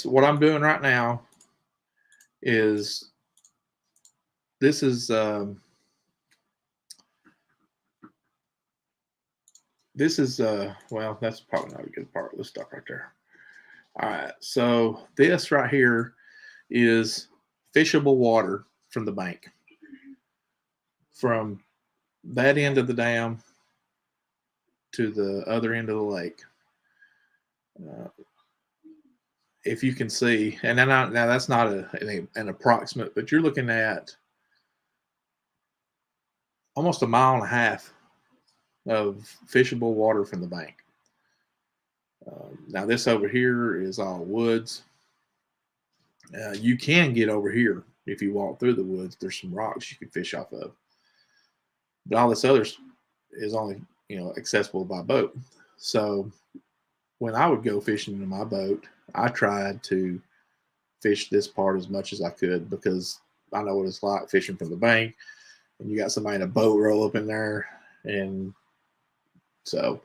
what I'm doing right now is this is well, that's probably not a good part. Let's stop right there. All right, so this right here is fishable water from the bank, from that end of the dam to the other end of the lake. If you can see, and now that's not an approximate, but you're looking at almost a mile and a half of fishable water from the bank. Now this over here is all woods. You can get over here if you walk through the woods. There's some rocks you can fish off of, but all this other is only accessible by boat. So when I would go fishing in my boat, I tried to fish this part as much as I could, because I know what it's like fishing from the bank, and you got somebody in a boat roll up in there. And so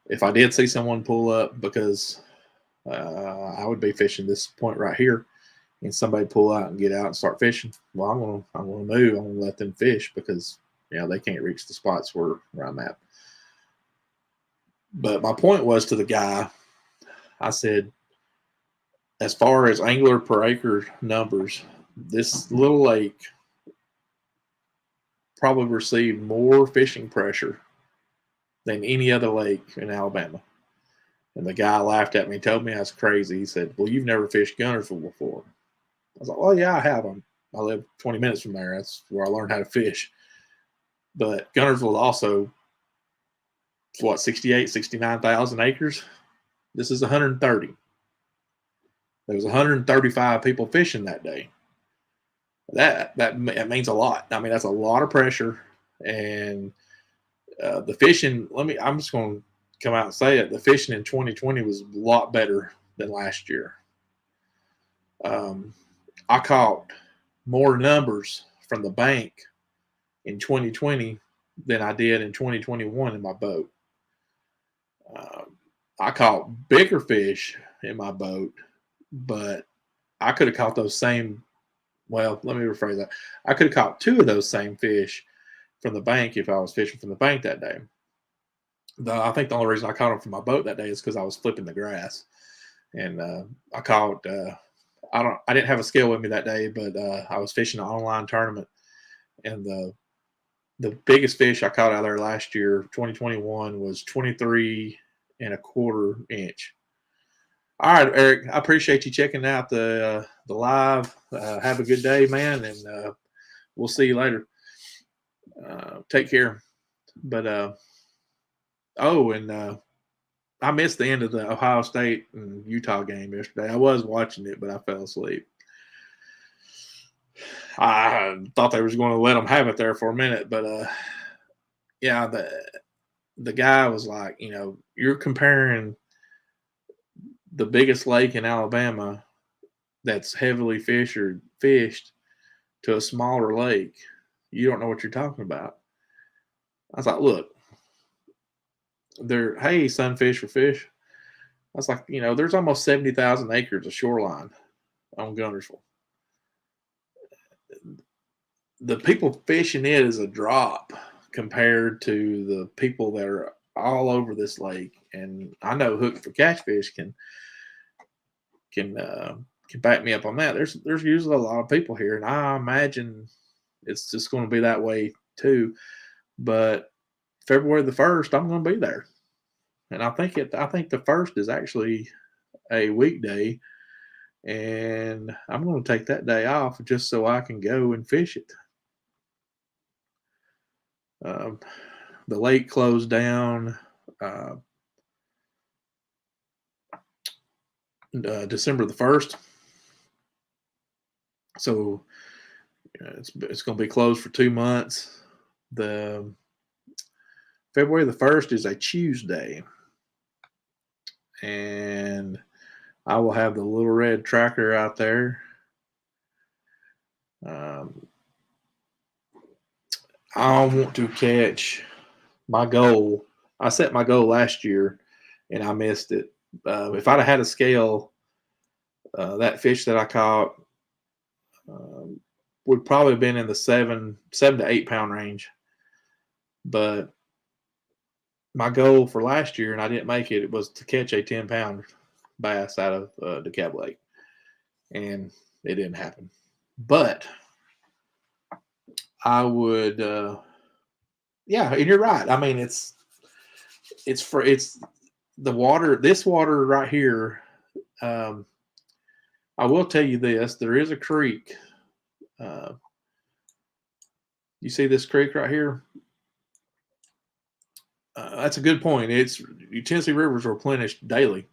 if I did see someone pull up, because I would be fishing this point right here, and somebody pull out and get out and start fishing, well, I'm gonna move. I'm gonna let them fish, because they can't reach the spots where I'm at. But my point was to the guy, I said, as far as angler per acre numbers, this little lake probably received more fishing pressure than any other lake in Alabama. And the guy laughed at me and told me I was crazy. He said, well, you've never fished Guntersville before. I was like, well, yeah, I have. I live 20 minutes from there. That's where I learned how to fish. But Guntersville also, 69,000 acres? This is 130. There was 135 people fishing that day. That means a lot. I mean, that's a lot of pressure. And the fishing, I'm just going to come out and say it. The fishing in 2020 was a lot better than last year. I caught more numbers from the bank in 2020 than I did in 2021 in my boat. I caught bigger fish in my boat, but I could have caught those same, well, let me rephrase that. I could have caught two of those same fish from the bank if I was fishing from the bank that day. I think the only reason I caught them from my boat that day is because I was flipping the grass. And I caught, I didn't have a scale with me that day, but I was fishing an online tournament. And the biggest fish I caught out there last year, 2021, was 23.25 inch. All right, Eric, I appreciate you checking out the live. Have a good day, man, and we'll see you later. Take care. But I missed the end of the Ohio State and Utah game yesterday. I was watching it, but I fell asleep. I thought they was going to let them have it there for a minute, but yeah, the guy was like, you're comparing the biggest lake in Alabama that's heavily fished to a smaller lake. You don't know what you're talking about. I was like, look, hey, sunfish or fish. I was like, there's almost 70,000 acres of shoreline on Guntersville. The people fishing it is a drop compared to the people that are all over this lake. And I know Hook for Catchfish can back me up on that. There's usually a lot of people here, and I imagine it's just going to be that way too. But February the 1st, I'm going to be there, and I think the 1st is actually a weekday, and I'm going to take that day off just so I can go and fish it. The lake closed down December the 1st. So it's going to be closed for 2 months. The February the 1st is a Tuesday, and I will have the little red tracker out there. I want to catch my goal. I set my goal last year, and I missed it. If I'd have had a scale That fish that I caught would probably have been in the 7 to 8 pound range. But my goal for last year, and I didn't make it, was to catch a 10-pound bass out of Dekalb Lake, and it didn't happen. But I would, yeah, and you're right. I mean, it's the water. This water right here. I will tell you this: there is a creek. You see this creek right here? That's a good point. It's Tennessee rivers are replenished daily.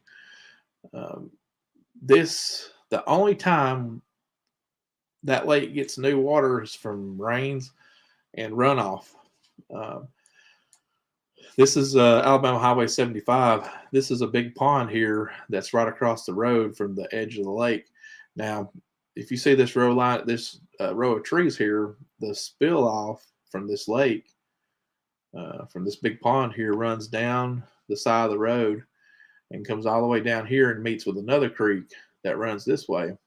The only time that lake gets new water is from rains and runoff. This is Alabama Highway 75. This is a big pond here that's right across the road from the edge of the lake. Now, if you see this row of trees here, the spill off from this lake, from this big pond here, runs down the side of the road and comes all the way down here and meets with another creek that runs this way.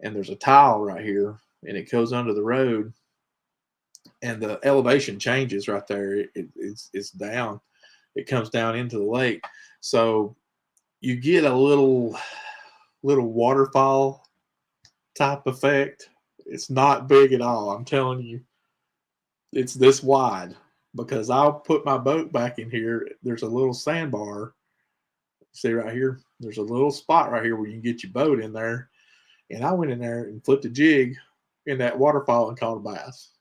And there's a tile right here, and it goes under the road, and the elevation changes right there. It's down. It comes down into the lake. So you get a little waterfall type effect. It's not big at all. I'm telling you, it's this wide, because I'll put my boat back in here. There's a little sandbar. See right here? There's a little spot right here where you can get your boat in there. And I went in there and flipped a jig in that waterfall and caught a bass.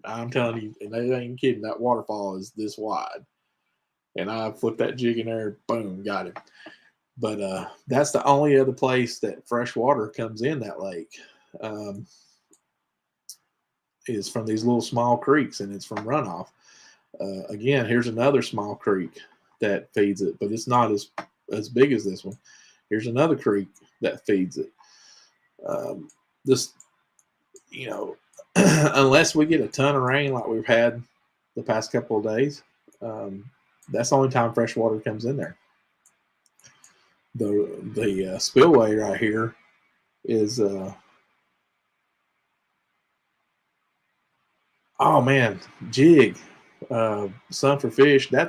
I'm telling you, and they ain't kidding, that waterfall is this wide. And I flipped that jig in there, boom, got it. But that's the only other place that fresh water comes in that lake, is from these little small creeks, and it's from runoff. Again, here's another small creek that feeds it, but it's not as big as this one. Here's another creek that feeds it. This, unless we get a ton of rain like we've had the past couple of days, that's the only time fresh water comes in there. The spillway right here is oh man, jig, sun for fish. I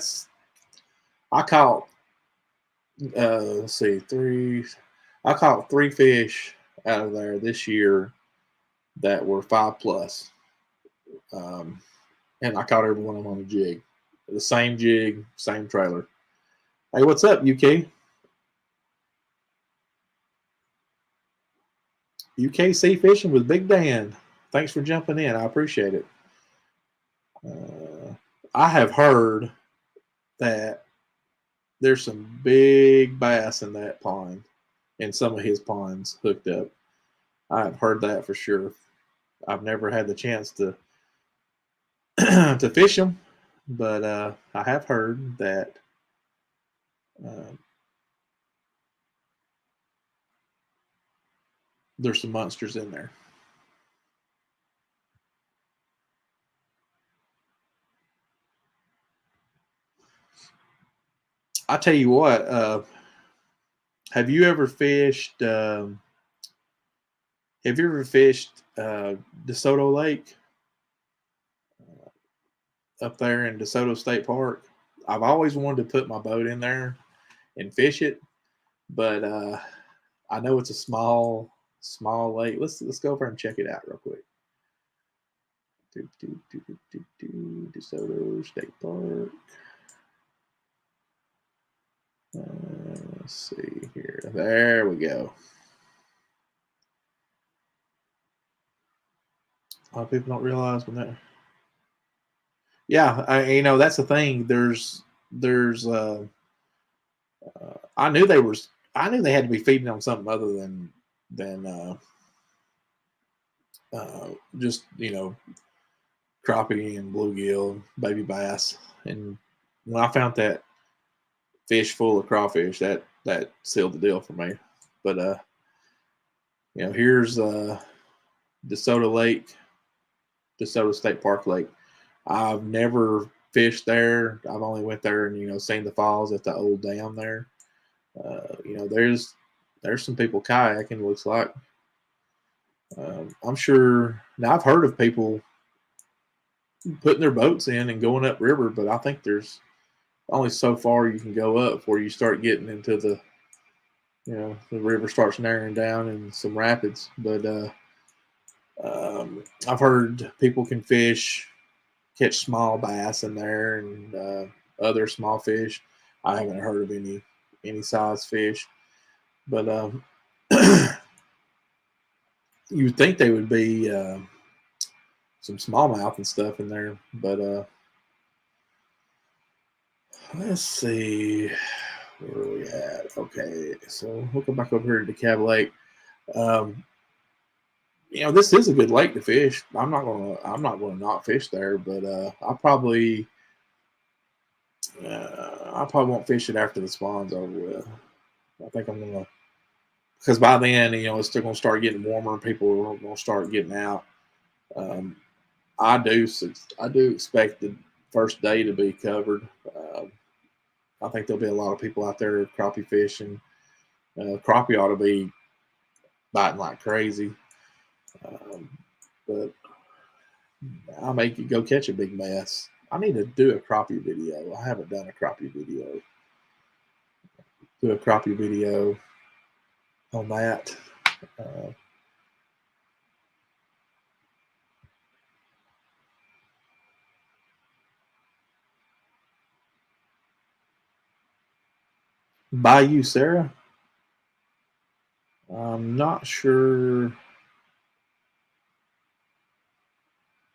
caught let's see, I caught 3 fish out of there this year that were 5+. And I caught every one of them on a jig. The same jig, same trailer. Hey, what's up, UK? UK Sea Fishing with Big Dan. Thanks for jumping in. I appreciate it. I have heard that there's some big bass in that pond, and some of his ponds hooked up. I've heard that for sure. I've never had the chance to to fish them, but I have heard that there's some monsters in there. I tell you what, have you ever fished? Have you ever fished Desoto Lake up there in Desoto State Park? I've always wanted to put my boat in there and fish it, but I know it's a small lake. Let's go over and check it out real quick. DeSoto State Park. Let's see here. There we go. A lot of people don't realize when that. Yeah, that's the thing. I knew they had to be feeding on something other than just crappie and bluegill, baby bass. And when I found that fish full of crawfish, that sealed the deal for me. But here's DeSoto Lake, DeSoto State Park Lake. I've never fished there. I've only went there and seen the falls at the old dam there. There's there's some people kayaking. Looks like. I'm sure. Now I've heard of people putting their boats in and going upriver, but I think there's only so far you can go up before you start getting into the, the river starts narrowing down and some rapids. But I've heard people can catch small bass in there and other small fish. I haven't heard of any size fish, but you would think they would be some smallmouth and stuff in there. But let's see where are we at. Okay, so we'll go back over here to Dekalb Lake. This is a good lake to fish. I'm not gonna not fish there, but I probably won't fish it after the spawn's over with. I think I'm gonna, because by then it's still gonna start getting warmer and people are gonna start getting out. I do expect the first day to be covered. I think there'll be a lot of people out there crappie fishing. Crappie ought to be biting like crazy. But I may go catch a big mess. I need to do a crappie video. I haven't done a crappie video. Do a crappie video on that. Bayou Sarah? I'm not sure.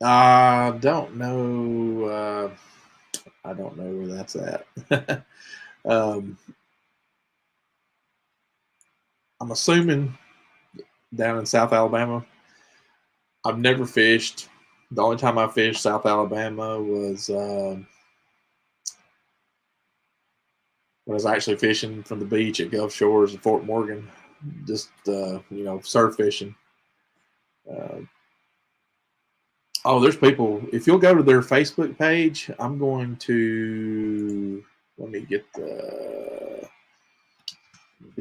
I don't know. I don't know where that's at. I'm assuming down in South Alabama. I've never fished. The only time I fished South Alabama was when I was actually fishing from the beach at Gulf Shores in Fort Morgan, just surf fishing. There's people. If you'll go to their Facebook page, I'm going to let me get the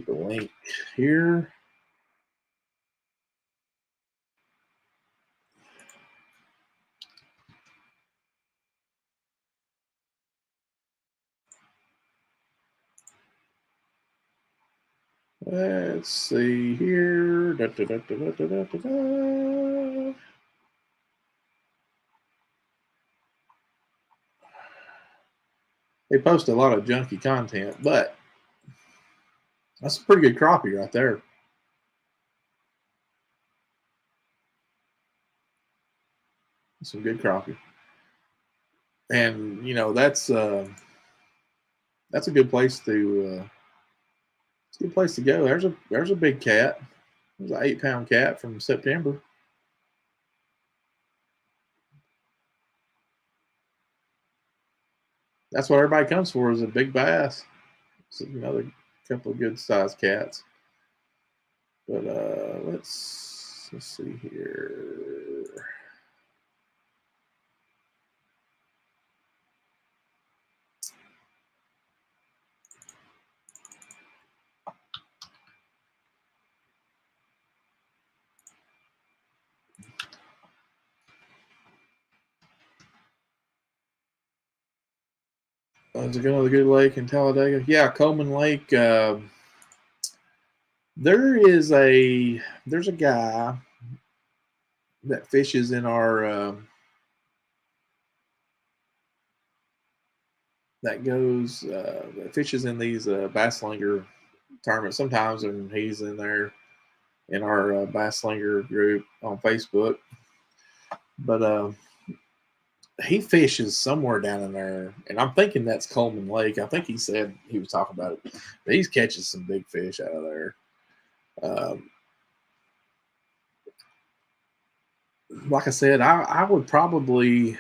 link here. Let's see here. They post a lot of junky content, but that's a pretty good crappie right there. Some good crappie, and that's a good place to. It's a good place to go. There's a big cat. There's an 8-pound cat from September. That's what everybody comes for, is a big bass. It's another couple of good sized cats. But let's see here. There's another good lake in Talladega. Yeah, Coleman Lake. There's a guy that fishes in our that fishes in these bass slinger tournaments sometimes, and he's in there in our bass slinger group on Facebook. But he fishes somewhere down in there, and I'm thinking that's Coleman Lake. I think he said he was talking about it. But he's catching some big fish out of there. Like I said, I would probably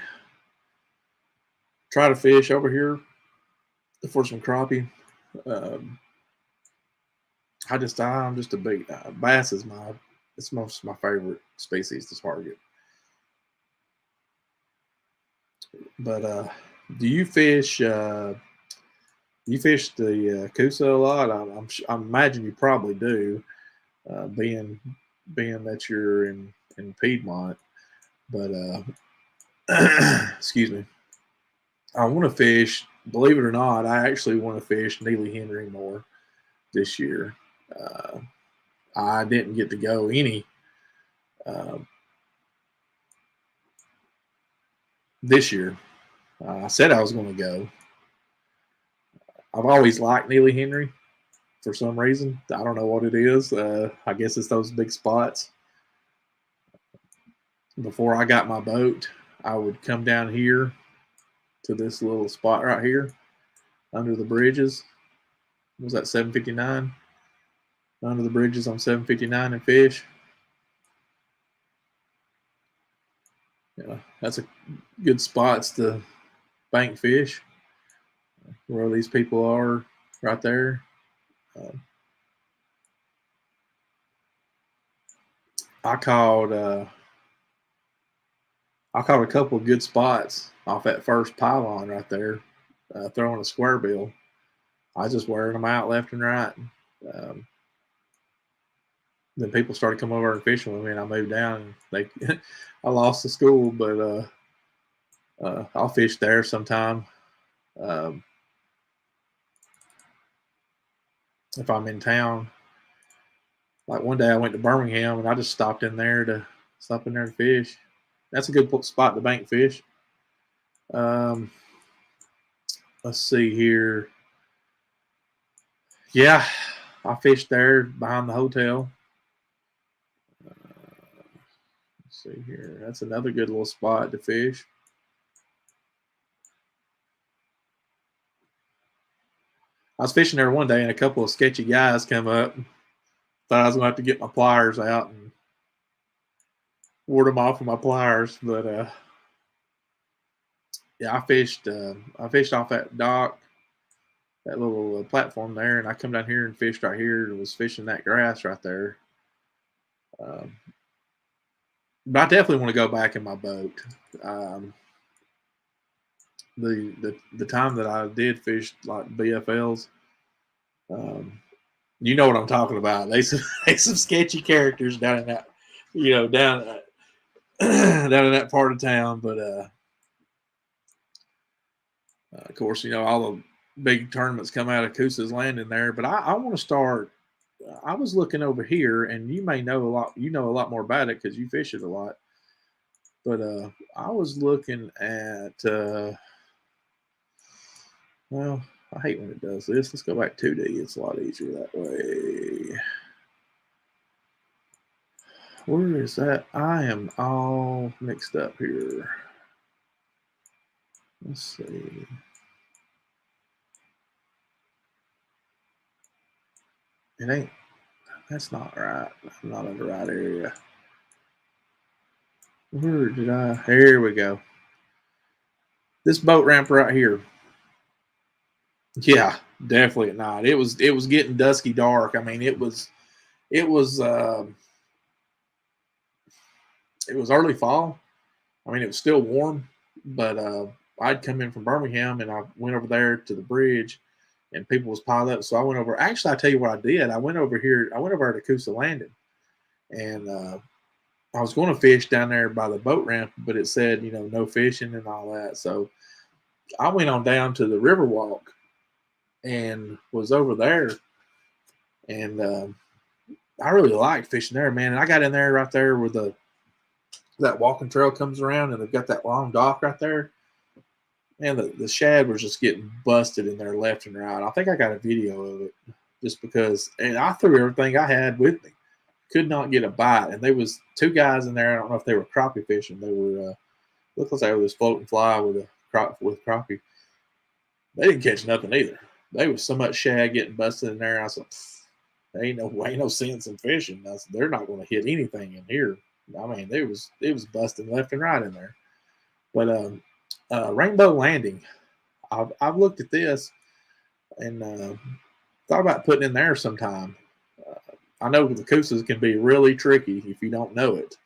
try to fish over here for some crappie. I'm just a big bass is it's most my favorite species to target. But do you fish You fish the Coosa a lot? I imagine you probably do, being that you're in Piedmont. But excuse me. I want to fish. Believe it or not, I actually want to fish Neely Henry more this year. I didn't get to go any this year. I said I was going to go. I've always liked Neely Henry for some reason. I don't know what it is. I guess it's those big spots. Before I got my boat, I would come down here to this little spot right here under the bridges. What was that 759? Under the bridges on 759 and fish. Yeah, that's a good spots to bank fish. Where these people are right there. I caught a couple of good spots off that first pylon right there, throwing a square bill. I was just wearing them out left and right. Then people started coming over and fishing with me, and I moved down. And I lost the school, but I'll fish there sometime. If I'm in town, like one day I went to Birmingham and I just stopped in there to fish. That's a good spot to bank fish. Let's see here. Yeah, I fished there behind the hotel. Let's see here. That's another good little spot to fish. I was fishing there one day and a couple of sketchy guys come up. Thought I was going to have to get my pliers out and ward them off with my pliers. But yeah, I fished off that dock, that little platform there, and I come down here and fished right here and was fishing that grass right there. But I definitely want to go back in my boat. The time that I did fish like BFLs, you know what I'm talking about. They some sketchy characters down in that, down in that part of town. But of course, all the big tournaments come out of Coosa's Landing there. But I want to start. I was looking over here, and you may know a lot. You know a lot more about it because you fish it a lot. But I was looking at. Well, I hate when it does this. Let's go back 2D. It's a lot easier that way. Where is that? I am all mixed up here. Let's see. It ain't. That's not right. I'm not in the right area. Where did I? Here we go. This boat ramp right here. Yeah, definitely at night. It was getting dusky dark. I mean, it was early fall. I mean, it was still warm, but I'd come in from Birmingham and I went over there to the bridge, and people was piled up. So I went over. Actually, I tell you what I did. I went over to Coosa Landing, and I was going to fish down there by the boat ramp, but it said no fishing and all that. So I went on down to the Riverwalk and was over there, and I really liked fishing there, man. And I got in there right there where that walking trail comes around, and they've got that long dock right there. Man, the shad was just getting busted in there left and right. I think I got a video of it just because, and I threw everything I had with me. Could not get a bite. And there was two guys in there. I don't know if they were crappie fishing. They were, looked like they were just floating fly with crappie. They didn't catch nothing either. There was so much shad getting busted in there. I said, there ain't no sense in fishing. They're not going to hit anything in here. I mean, it was busting left and right in there. But Rainbow Landing, I've looked at this and thought about putting in there sometime. I know the Coosas can be really tricky if you don't know it.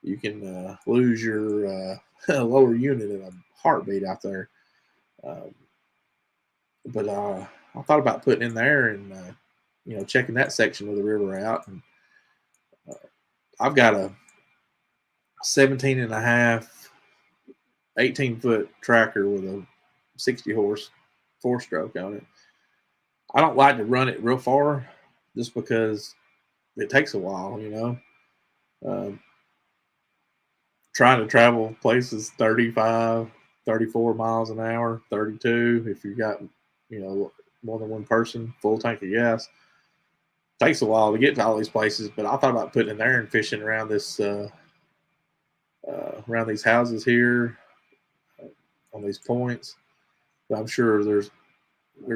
You can lose your lower unit in a heartbeat out there. but I thought about putting in there and checking that section of the river out. And I've got a 17 and a half, 18-foot tracker with a 60 horse 4-stroke on it. I don't like to run it real far just because it takes a while, trying to travel places 35, 34 miles an hour, 32 if you've got, more than one person, full tank of gas. Takes a while to get to all these places, but I thought about putting in there and fishing around this around these houses here on these points. But I'm sure there's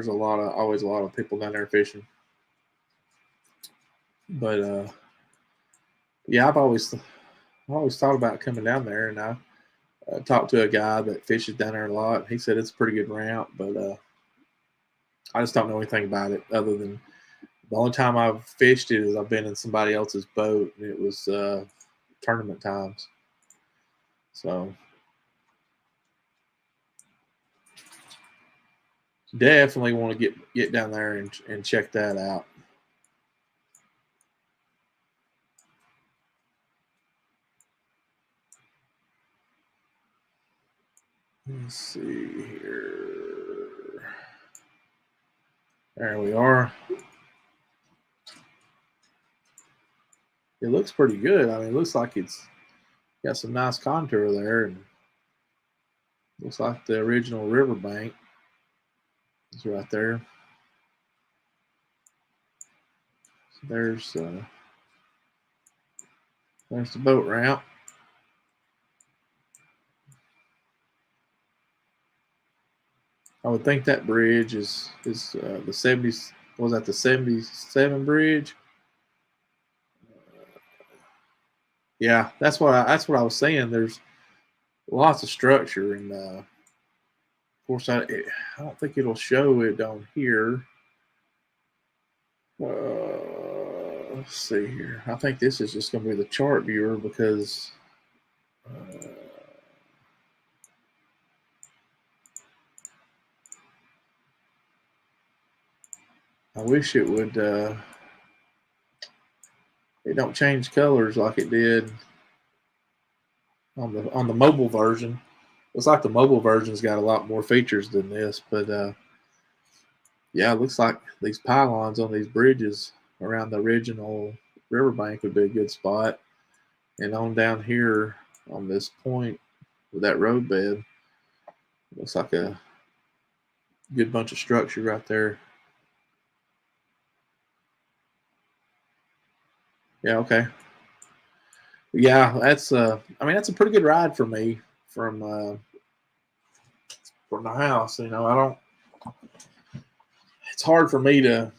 always a lot of people down there fishing. But yeah, I've always thought about coming down there, and I talked to a guy that fishes down there a lot. He said it's a pretty good route, but I just don't know anything about it other than the only time I've fished it is I've been in somebody else's boat, and it was tournament times. So definitely want to get down there and check that out. Let's see here. There we are. It looks pretty good. I mean, it looks like it's got some nice contour there, and looks like the original riverbank is right there. So there's the boat ramp. I would think that bridge is the 70s. Was that the 77 bridge? Yeah, that's what I was saying. There's lots of structure, and of course I don't think it'll show it on here. Let's see here. I think this is just going to be the chart viewer because I wish it would. It don't change colors like it did on the mobile version. Looks like the mobile version's got a lot more features than this, but yeah, it looks like these pylons on these bridges around the original riverbank would be a good spot. And on down here on this point with that roadbed, looks like a good bunch of structure right there. Yeah, okay. Yeah, that's I mean, that's a pretty good ride for me from the house. I don't. It's hard for me to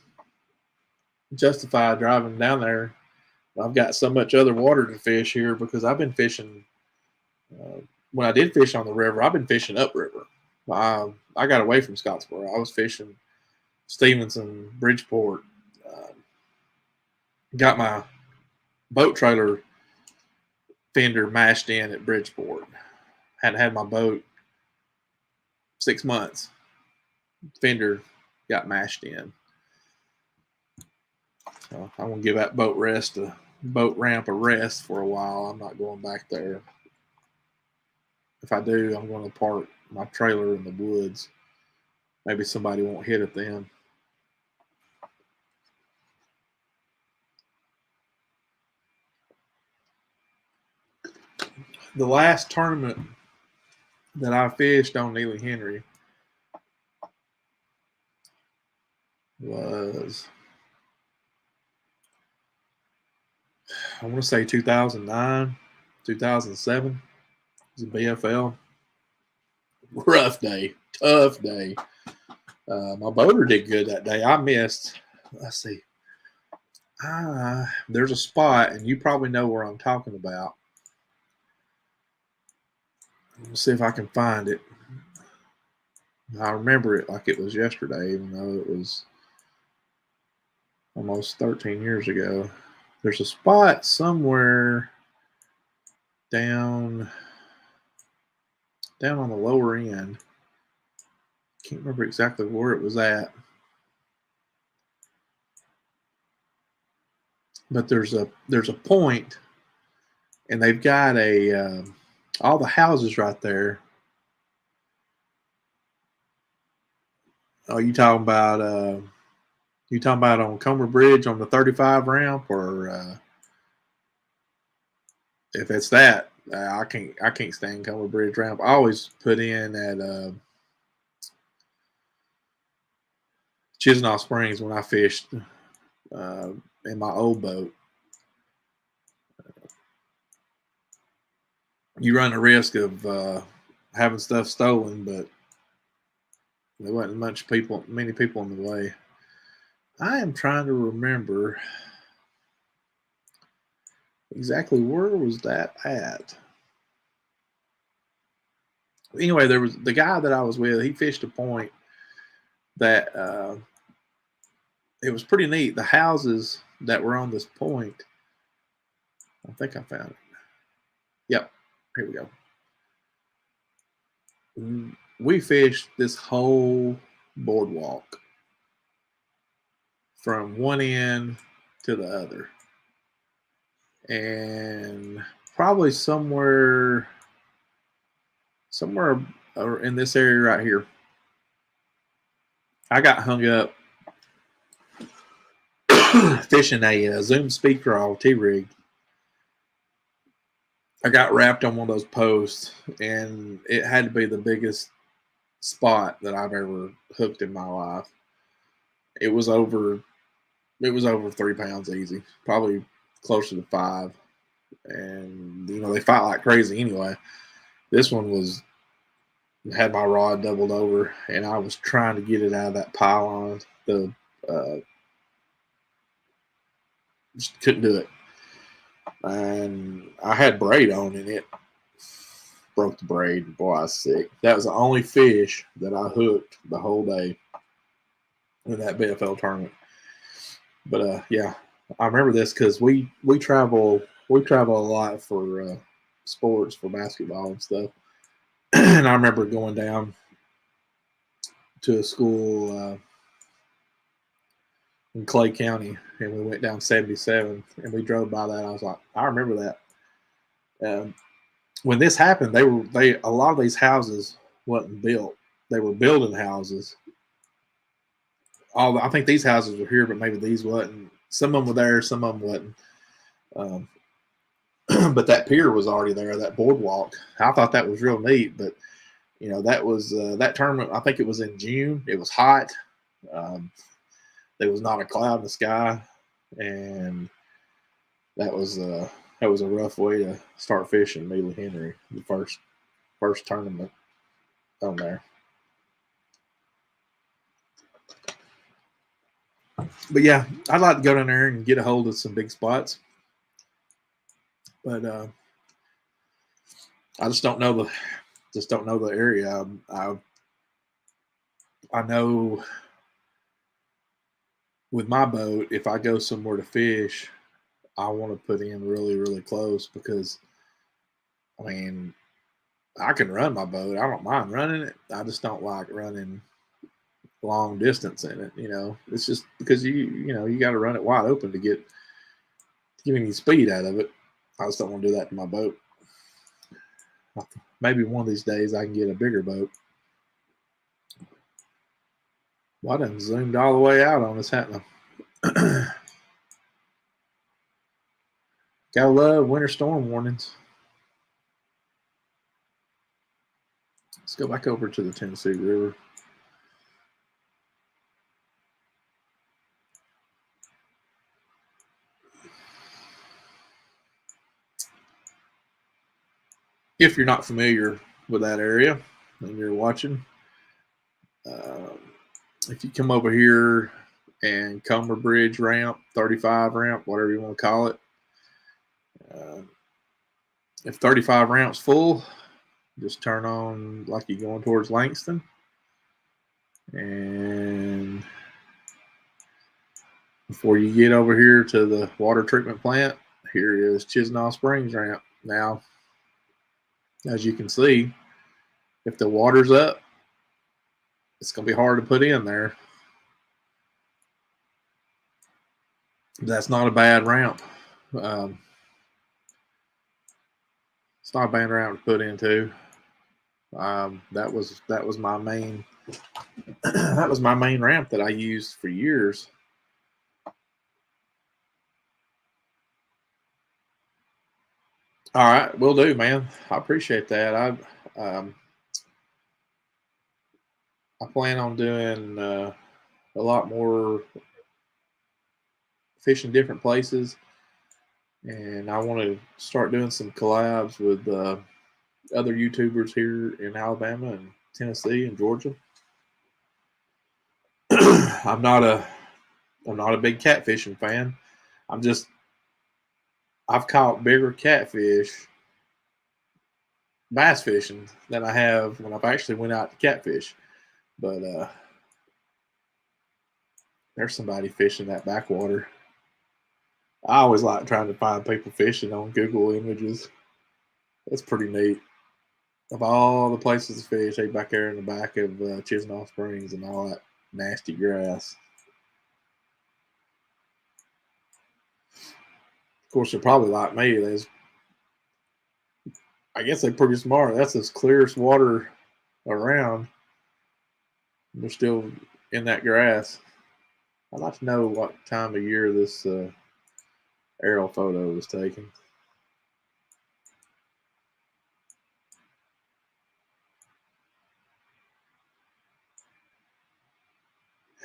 justify driving down there. I've got so much other water to fish here because I've been fishing. When I did fish on the river, I've been fishing upriver. I got away from Scottsboro. I was fishing Stevenson, Bridgeport. Got my boat trailer fender mashed in at Bridgeport. Hadn't had my boat 6 months. Fender got mashed in. So I'm gonna give that boat ramp a rest for a while. I'm not going back there. If I do, I'm going to park my trailer in the woods. Maybe somebody won't hit it then. The last tournament that I fished on Neely Henry was, I want to say 2009, 2007. It was a BFL. Rough day, tough day. My boater did good that day. I missed. Let's see. There's a spot, and you probably know where I'm talking about. Let's see if I can find it. I remember it like it was yesterday, even though it was almost 13 years ago. There's a spot somewhere down on the lower end. Can't remember exactly where it was at. But there's a point, and they've got all the houses right there. Oh, you talking about on Comer Bridge on the 35 ramp, or if it's that, I can't stand Comer Bridge ramp. I always put in at Chisnall Springs when I fished in my old boat. You run the risk of having stuff stolen, but there wasn't many people in the way. I am trying to remember exactly where was that at. Anyway, there was the guy that I was with. He fished a point that it was pretty neat. The houses that were on this point, I think I found it. Yep, here we go. We fished this whole boardwalk from one end to the other, and probably somewhere in this area right here, I got hung up fishing a Zoom speaker off T-rig. I got wrapped on one of those posts, and it had to be the biggest spot that I've ever hooked in my life. It was over 3 pounds easy, probably closer to 5. And they fight like crazy anyway. This one had my rod doubled over, and I was trying to get it out of that pylon. Just couldn't do it. And I had braid on, and it broke the braid. Boy, I was sick. That was the only fish that I hooked the whole day in that BFL tournament. But yeah, I remember this because we travel a lot for sports, for basketball and stuff. And I remember going down to a school in Clay County, and we went down 77, and we drove by that. I was like, I remember that. When this happened, a lot of these houses wasn't built. They were building houses. I think these houses were here, but maybe these wasn't. Some of them were there, some of them wasn't. But that pier was already there, that boardwalk. I thought that was real neat, but that was that tournament. I think it was in June. It was hot. There was not a cloud in the sky, and that was a rough way to start fishing Neely Henry, the first tournament on there. But yeah, I'd like to go down there and get a hold of some big spots, but I just don't know the area. I know with my boat, if I go somewhere to fish, I want to put in really, really close, because I mean, I can run my boat. I don't mind running it. I just don't like running long distance in it. It's just because you got to run it wide open to get any speed out of it. I just don't want to do that to my boat. Maybe one of these days I can get a bigger boat. Well, I done zoomed all the way out on us, hadn't I? Gotta love winter storm warnings. Let's go back over to the Tennessee River. If you're not familiar with that area and you're watching, if you come over here and Comer Bridge ramp, 35 ramp, whatever you want to call it, if 35 ramp's full, just turn on like you're going towards Langston, and before you get over here to the water treatment plant, here is Chisnall Springs ramp. Now, as you can see, if the water's up, it's going to be hard to put in there. That's not a bad ramp. It's not a bad ramp to put into. That was my main that was my main ramp that I used for years. All right, will do, man. I appreciate that. I plan on doing a lot more fishing different places, and I want to start doing some collabs with other YouTubers here in Alabama and Tennessee and Georgia. I'm not a big catfishing fan. I've caught bigger catfish bass fishing than I have when I've actually went out to catfish. But there's somebody fishing that backwater. I always like trying to find people fishing on Google Images. That's pretty neat. Of all the places to fish, they back there in the back of Chisnall Springs and all that nasty grass. Of course, they're probably like me. I guess they're pretty smart. That's the clearest water around. They're still in that grass. I'd like to know what time of year this aerial photo was taken.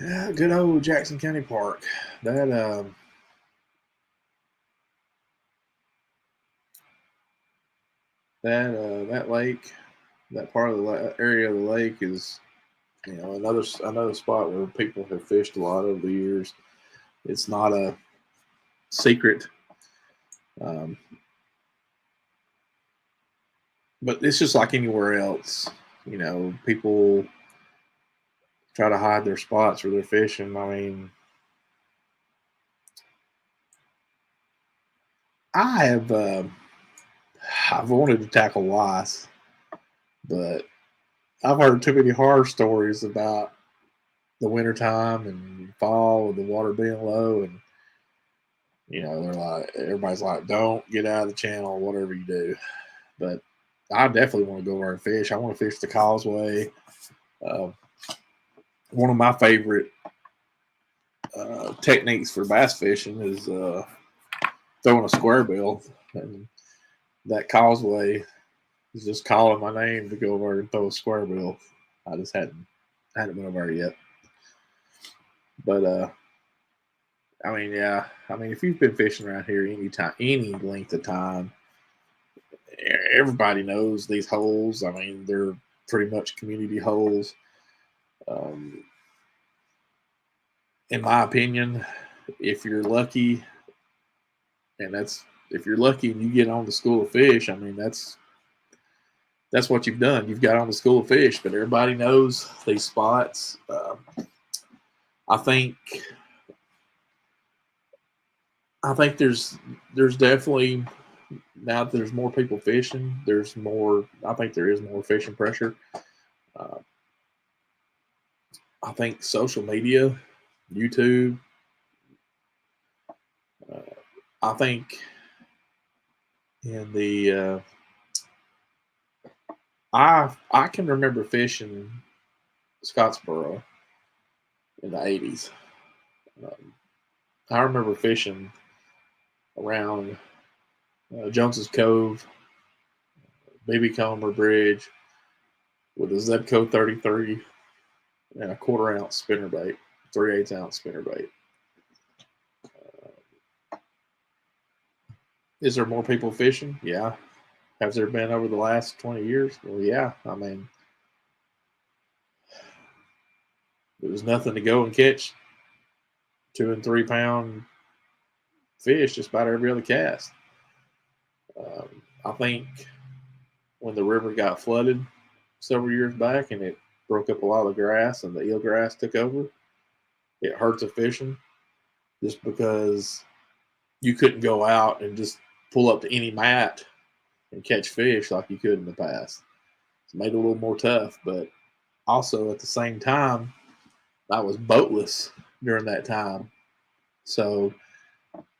Yeah, good old Jackson County Park. That lake, that part of the area of the lake is, another spot where people have fished a lot over the years. It's not a secret, but it's just like anywhere else. People try to hide their spots where they're fishing. I mean, I've wanted to tackle lice, but I've heard too many horror stories about the wintertime and fall with the water being low, and they're like, everybody's like, don't get out of the channel, whatever you do. But I definitely want to go over and fish. I want to fish the causeway. One of my favorite techniques for bass fishing is throwing a square bill, and that causeway is just calling my name to go over and throw a square bill. I just hadn't been over there yet. But I mean, yeah. I mean, if you've been fishing around here any length of time, everybody knows these holes. I mean, they're pretty much community holes. In my opinion, if you're lucky, if you're lucky and you get on the school of fish, I mean, that's what you've done. You've got on the school of fish, but everybody knows these spots. I think there's definitely, now that there's more people fishing, I think there is more fishing pressure. I think social media, YouTube, I think in the I can remember fishing Scottsboro in the 80s. I remember fishing around Jones's Cove, Baby Comer Bridge with a Zebco 33 and a 1/4 ounce spinnerbait, 3/8 ounce spinnerbait. Is there more people fishing? Yeah. Has there been over the last 20 years? Well, yeah. I mean, there was nothing to go and catch 2 and 3 pound fish just about every other cast. I think when the river got flooded several years back and it broke up a lot of grass and the eelgrass took over, it hurts the fishing just because you couldn't go out and just pull up to any mat and catch fish like you could in the past. It's made it a little more tough, but also at the same time, I was boatless during that time. So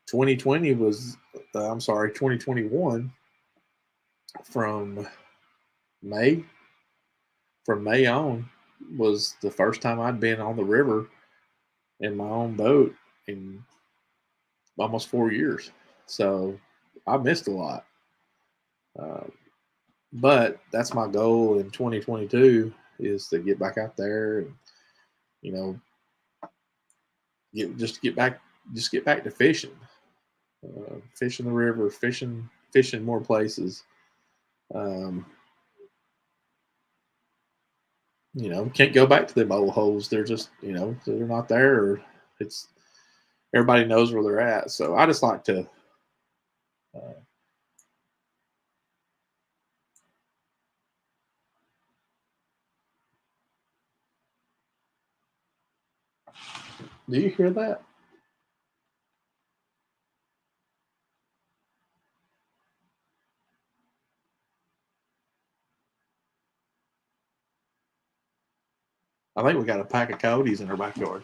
2021 from May on was the first time I'd been on the river in my own boat in almost 4 years. So I missed a lot. But that's my goal in 2022 is to get back out there and, you know, get back to fishing, fishing the river, fishing more places. You know, can't go back to them old holes. They're just, you know, they're not there. Or it's everybody knows where they're at. So I just like to. Do you hear that? I think we got a pack of coyotes in our backyard.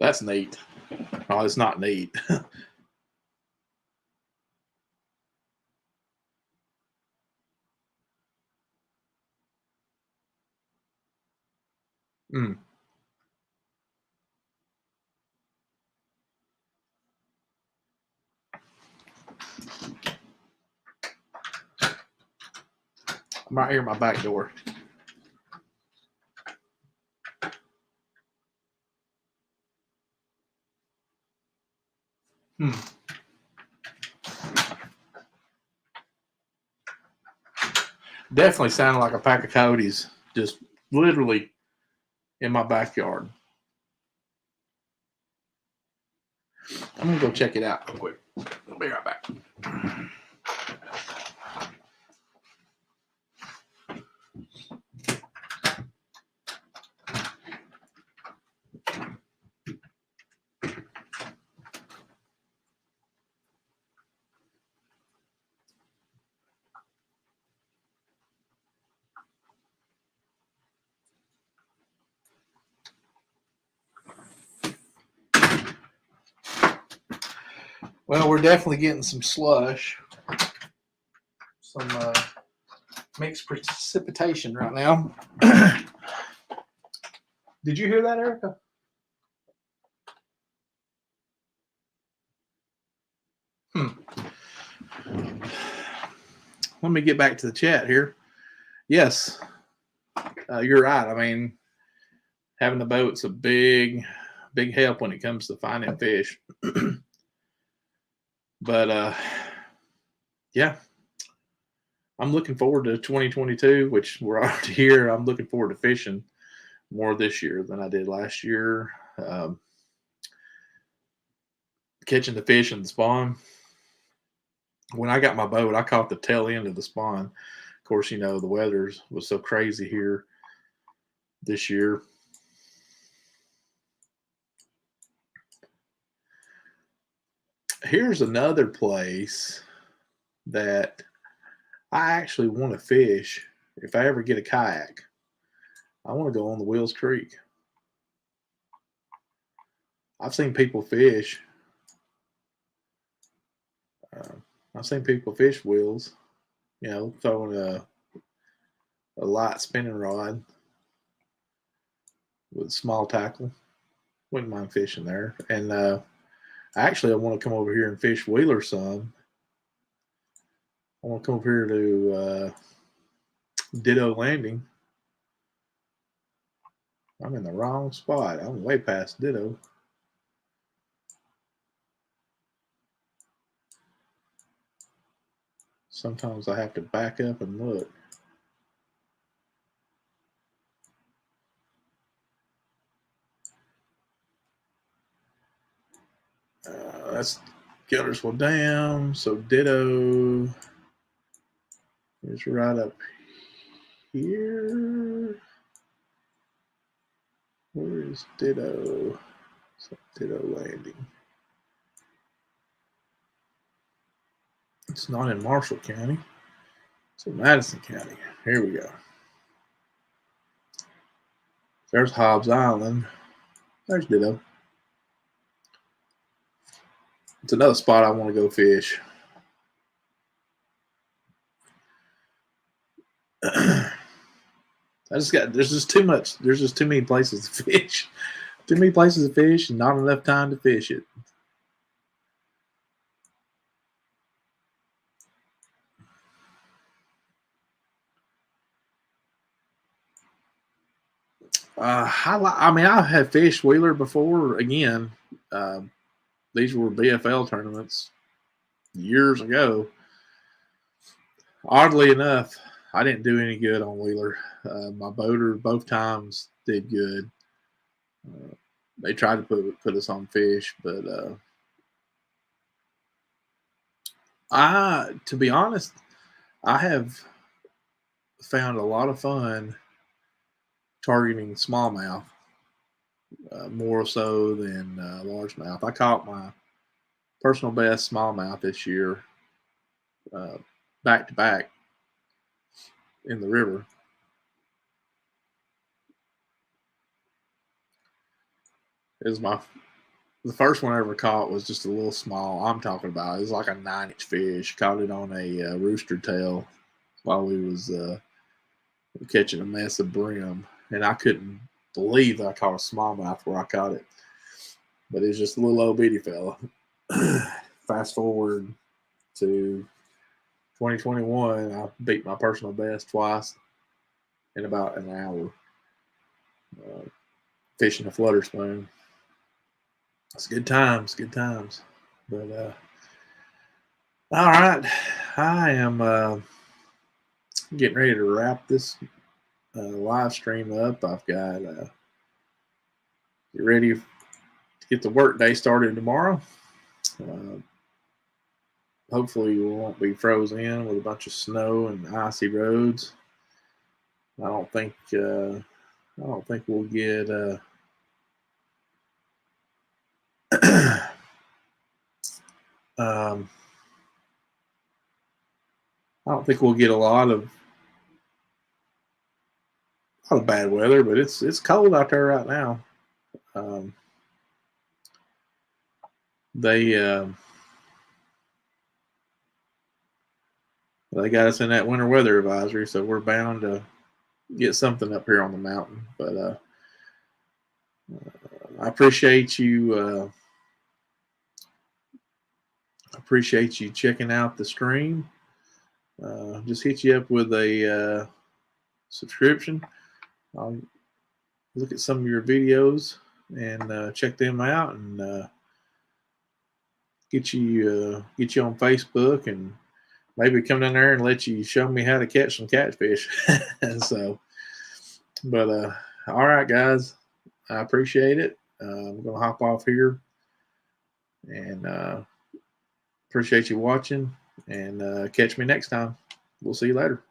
That's neat. Oh, it's not neat. Mm. I'm right here at my back door. Hmm. Definitely sounded like a pack of coyotes, just literally in my backyard. I'm gonna go check it out real quick. I'll be right back. Well, we're definitely getting some slush, some mixed precipitation right now. Did you hear that, Erica? Let me get back to the chat here. Yes, you're right. I mean, having the boat's a big help when it comes to finding fish. But yeah, I'm looking forward to 2022, which we're already here. I'm looking forward to fishing more this year than I did last year. Catching the fish in the spawn. When I got my boat, I caught the tail end of the spawn. Of course, you know, the weather was so crazy here this year. Here's another place that I actually want to fish if I ever get a kayak. I want to go on the Wills Creek. I've seen people fish. I've seen people fish Wills, you know, throwing a light spinning rod with small tackle. Wouldn't mind fishing there. And actually, I want to come over here and fish Wheeler some. I want to come over here to Ditto Landing. I'm in the wrong spot. I'm way past Ditto. Sometimes I have to back up and look. That's Gillersville Dam. So Ditto is right up here. Where is Ditto? So, Ditto Landing. It's not in Marshall County. It's in Madison County. Here we go. There's Hobbs Island. There's Ditto. It's another spot I want to go fish. There's just too much. There's just too many places to fish. Too many places to fish and not enough time to fish it. I mean, I have fished Wheeler before. Again, these were BFL tournaments years ago. Oddly enough, I didn't do any good on Wheeler. My boater both times did good. They tried to put us on fish, but to be honest, I have found a lot of fun targeting smallmouth, more so than largemouth. I caught my personal best smallmouth this year, back to back in the river. It was the first one I ever caught was just a little small. I'm talking about it was like a 9-inch fish. Caught it on a rooster tail while we was catching a mess of brim, and I couldn't believe that I caught a smallmouth where I caught it. But it was just a little old bitty fella. Fast forward to 2021, I beat my personal best twice in about an hour, fishing a flutter spoon. It's good times, good times. But all right, I am getting ready to wrap this live stream up. I've got get ready to get the work day started tomorrow. Hopefully we won't be frozen in with a bunch of snow and icy roads. I don't think we'll get I don't think we'll get a lot of bad weather, but it's cold out there right now. They got us in that winter weather advisory, so we're bound to get something up here on the mountain. But I appreciate you. Checking out the stream. Just hit you up with a subscription. I'll look at some of your videos and check them out, and get you on Facebook, and maybe come down there and let you show me how to catch some catfish. So, but all right, guys, I appreciate it. I'm gonna hop off here, and appreciate you watching, and catch me next time. We'll see you later.